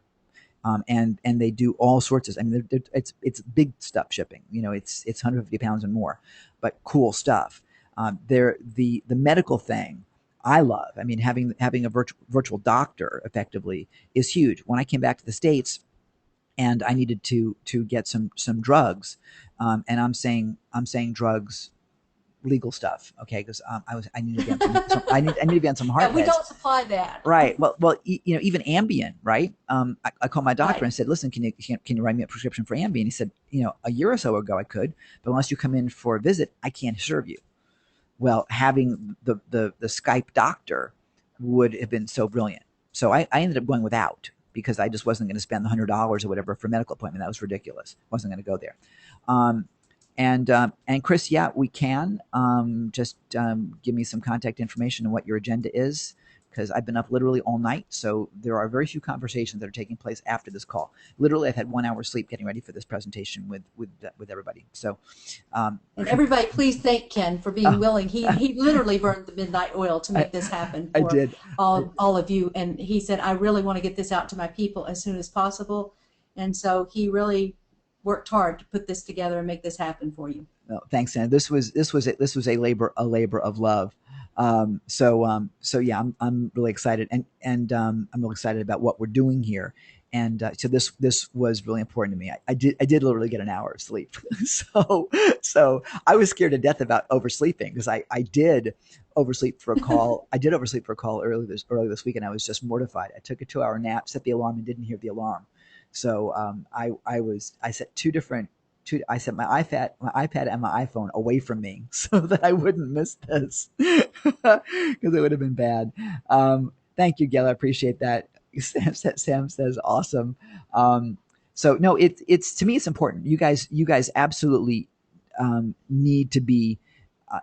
And they do all sorts of. I mean, it's big stuff shipping. It's 150 pounds and more, but cool stuff. The medical thing I love. I mean, having a virtual doctor effectively is huge. When I came back to the States and I needed to get some drugs, and I'm saying drugs, legal stuff, okay? Because I need to be on some I need to be on some hard Yeah, we meds. don't supply that. Right. Well, even Ambien, right? I called my doctor and said, "Listen, can you write me a prescription for Ambien?" He said, "A year or so ago I could, but unless you come in for a visit, I can't serve you." Well, having the Skype doctor would have been so brilliant. So I ended up going without, because I just wasn't going to spend the $100 or whatever for a medical appointment. That was ridiculous. Wasn't going to go there. And Chris, yeah, we can. Just give me some contact information and what your agenda is, because I've been up literally all night. So there are very few conversations that are taking place after this call. Literally, I've had 1 hour sleep getting ready for this presentation with everybody. So, and everybody, please thank Ken for being willing. He literally burned the midnight oil to make this happen for I did. all of you. And he said, I really want to get this out to my people as soon as possible. And so he really worked hard to put this together and make this happen for you. No, thanks, Anna. This was a labor of love. So yeah, I'm really excited, and I'm really excited about what we're doing here. And so this was really important to me. I did literally get an hour of sleep. so I was scared to death about oversleeping, because I did oversleep for a call. I did oversleep for a call early this week, and I was just mortified. I took a 2-hour nap, set the alarm, and didn't hear the alarm. So I set my iPad and my iPhone away from me so that I wouldn't miss this, because it would have been bad. Thank you, Gail. I appreciate that. Sam says awesome. So no, it's to me, it's important. You guys absolutely need to be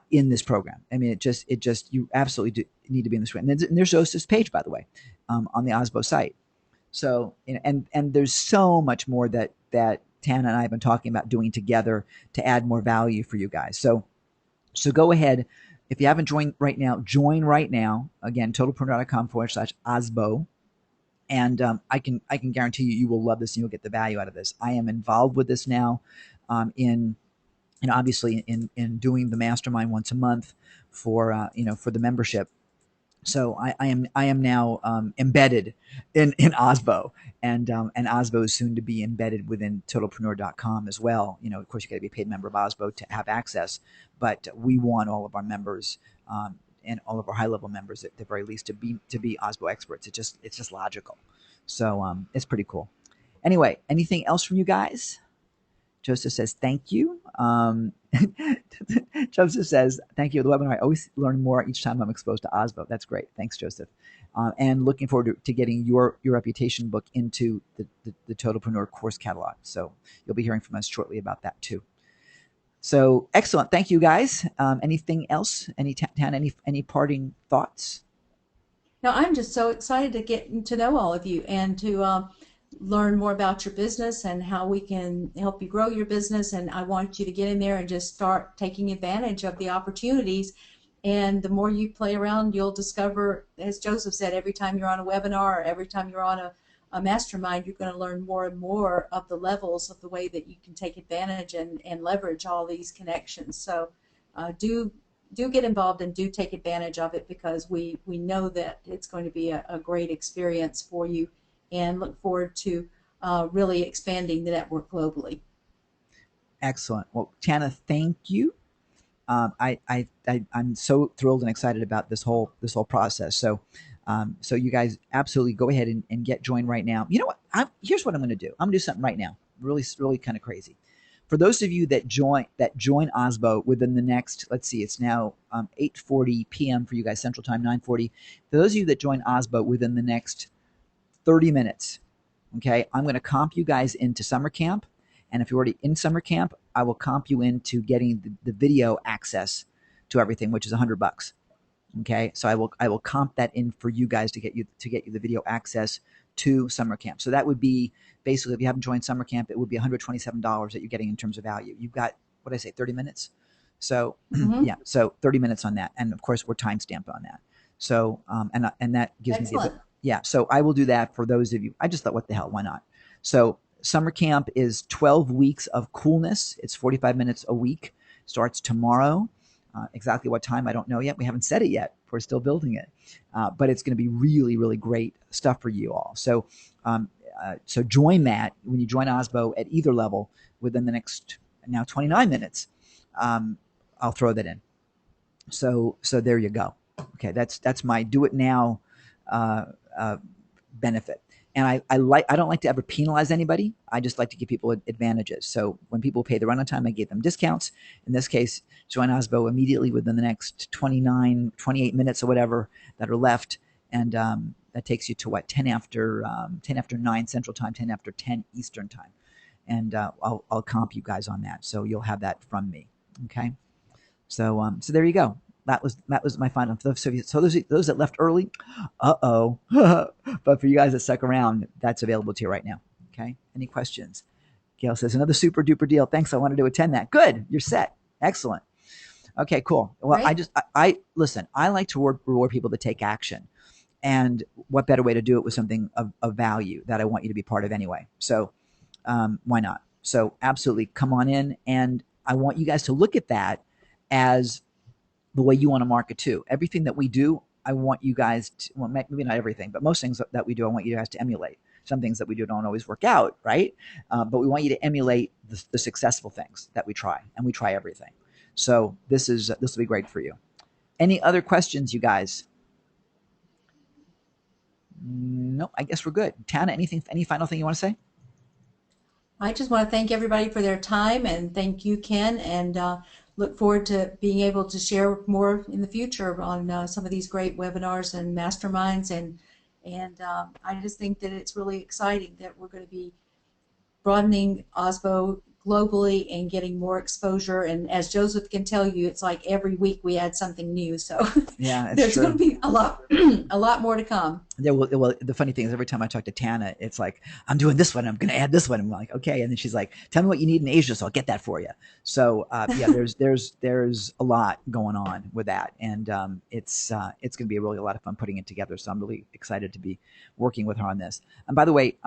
in this program. I mean, you absolutely need to be in this program. And there's Joseph's page, by the way, on the OSPO site. So, and there's so much more that Tana and I have been talking about doing together to add more value for you guys. So go ahead. If you haven't joined right now, join right now. Again, totalpreneur.com/OSPO. And I can guarantee you will love this and you'll get the value out of this. I am involved with this now, obviously in doing the mastermind once a month for the membership. So I am now embedded in OSPO, and OSPO is soon to be embedded within totalpreneur.com as well. Of course, you got to be a paid member of OSPO to have access, but we want all of our members and all of our high level members at the very least to be OSPO experts. It's just logical. So it's pretty cool. Anyway, anything else from you guys? Joseph says thank you. Joseph says thank you for the webinar. I always learn more each time I'm exposed to OSPO. That's great. Thanks, Joseph. And looking forward to getting your reputation book into the Totalpreneur course catalog. So you'll be hearing from us shortly about that too. So excellent. Thank you, guys. Anything else? Any parting thoughts? No, I'm just so excited to get to know all of you and to learn more about your business and how we can help you grow your business. And I want you to get in there and just start taking advantage of the opportunities. And the more you play around, you'll discover, as Joseph said, every time you're on a webinar or every time you're on a mastermind, you're going to learn more and more of the levels of the way that you can take advantage and leverage all these connections. So do get involved and do take advantage of it, because we know that it's going to be a great experience for you, and look forward to really expanding the network globally. Excellent. Well, Tana, thank you. I'm so thrilled and excited about this whole process. So you guys absolutely go ahead and get joined right now. You know what? Here's what I'm going to do. I'm going to do something right now. really kind of crazy. For those of you that join OSBO within the next, let's see, it's now 8:40 p.m. for you guys Central Time, 9:40. For those of you that join OSBO within the next 30 minutes, okay, I'm going to comp you guys into summer camp. And if you're already in summer camp, I will comp you into getting the video access to everything, which is $100. Okay, so I will comp that in for you guys to get you the video access to summer camp. So that would be basically, if you haven't joined summer camp, it would be $127 that you're getting in terms of value. You've got, what did I say, 30 minutes? So yeah, so 30 minutes on that, and of course we're timestamped on that. So and that gives Excellent. me yeah. So I will do that for those of you. I just thought, what the hell, why not? So summer camp is 12 weeks of coolness. It's 45 minutes a week. Starts tomorrow. Exactly what time, I don't know yet. We haven't said it yet. We're still building it. But it's going to be really, really great stuff for you all. So so join that when you join OSBO at either level within the next now 29 minutes. I'll throw that in. So there you go. Okay, that's my do it now benefit. And I don't like to ever penalize anybody. I just like to give people advantages. So when people pay the run on time, I give them discounts. In this case, join OSBO immediately within the next 28 minutes or whatever that are left. And that takes you to what, 10 after 9 Central Time, 10 after 10 Eastern Time. And I'll comp you guys on that. So you'll have that from me. Okay. So there you go. That was my final. So those that left early, but for you guys that stuck around, that's available to you right now. Okay. Any questions? Gail says, another super duper deal. Thanks. I wanted to attend that. Good. You're set. Excellent. Okay, cool. Well, Great. I listen, I like to reward people that take action. And what better way to do it with something of value that I want you to be part of anyway. So why not? So absolutely come on in. And I want you guys to look at that as the way you want to market too. Everything that we do, I want you guys to, well, maybe not everything, but most things that we do, I want you guys to emulate. Some things that we do don't always work out, right? But we want you to emulate the successful things that we try, and we try everything. So this will be great for you. Any other questions, you guys? No, I guess we're good. Tana, any final thing you want to say? I just want to thank everybody for their time, and thank you, Ken, and look forward to being able to share more in the future on some of these great webinars and masterminds. And I just think that it's really exciting that we're going to be broadening OSBO globally and getting more exposure. And as Joseph can tell you, it's like every week we add something new. So yeah, there's going to be a lot more to come. Yeah, well, the funny thing is every time I talk to Tana, it's like, I'm doing this one, I'm going to add this one. I'm like, okay. And then she's like, tell me what you need in Asia, so I'll get that for you. So yeah, there's a lot going on with that. And it's going to be really a lot of fun putting it together. So I'm really excited to be working with her on this. And by the way,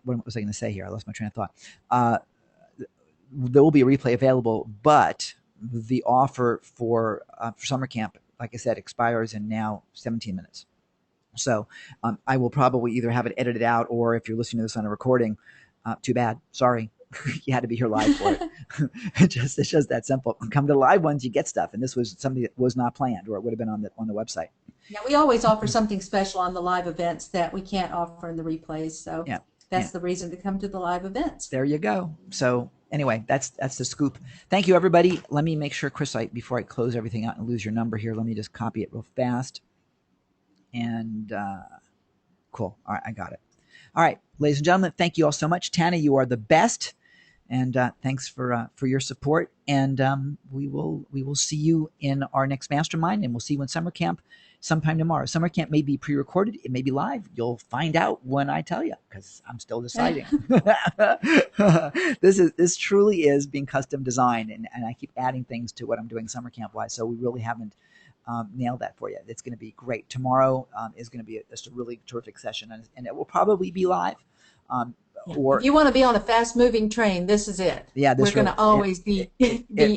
what was I going to say here? I lost my train of thought. There will be a replay available, but the offer for summer camp, like I said, expires in now 17 minutes. So I will probably either have it edited out, or if you're listening to this on a recording, too bad. Sorry. You had to be here live for it. It's just that simple. Come to the live ones, you get stuff. And this was something that was not planned, or it would have been on the website. Yeah, we always offer something special on the live events that we can't offer in the replays. So yeah, that's the reason to come to the live events. There you go. So anyway, that's the scoop. Thank you, everybody. Let me make sure, Chris, before I close everything out and lose your number here, let me just copy it real fast. And cool. All right, I got it. All right, ladies and gentlemen, thank you all so much. Tana, you are the best. And thanks for your support. And we will see you in our next mastermind, and we'll see you in summer camp sometime tomorrow. Summer camp may be pre-recorded, it may be live. You'll find out when I tell you, because I'm still deciding. This truly is being custom designed, and I keep adding things to what I'm doing summer camp wise. So we really haven't nailed that for you. It's going to be great. Tomorrow is going to be just a really terrific session, and it will probably be live. Or if you want to be on a fast-moving train, this is it. Yeah, we're going to always be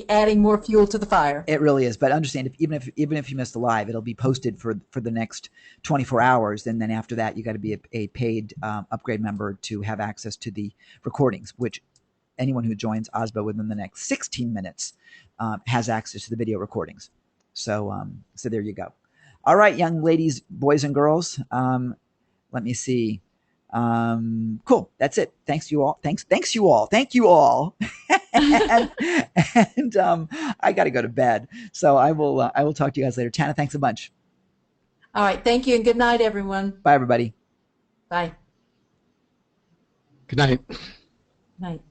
adding more fuel to the fire. It really is. But understand, even if you miss the live, it'll be posted for the next 24 hours, and then after that, you got to be a paid upgrade member to have access to the recordings. Which anyone who joins OSBO within the next 16 minutes has access to the video recordings. So so there you go. All right, young ladies, boys, and girls. Let me see. Cool. That's it. Thanks you all. Thanks you all. Thank you all. and I got to go to bed. So I will talk to you guys later. Tana, thanks a bunch. All right. Thank you and good night, everyone. Bye, everybody. Bye. Good night. Night.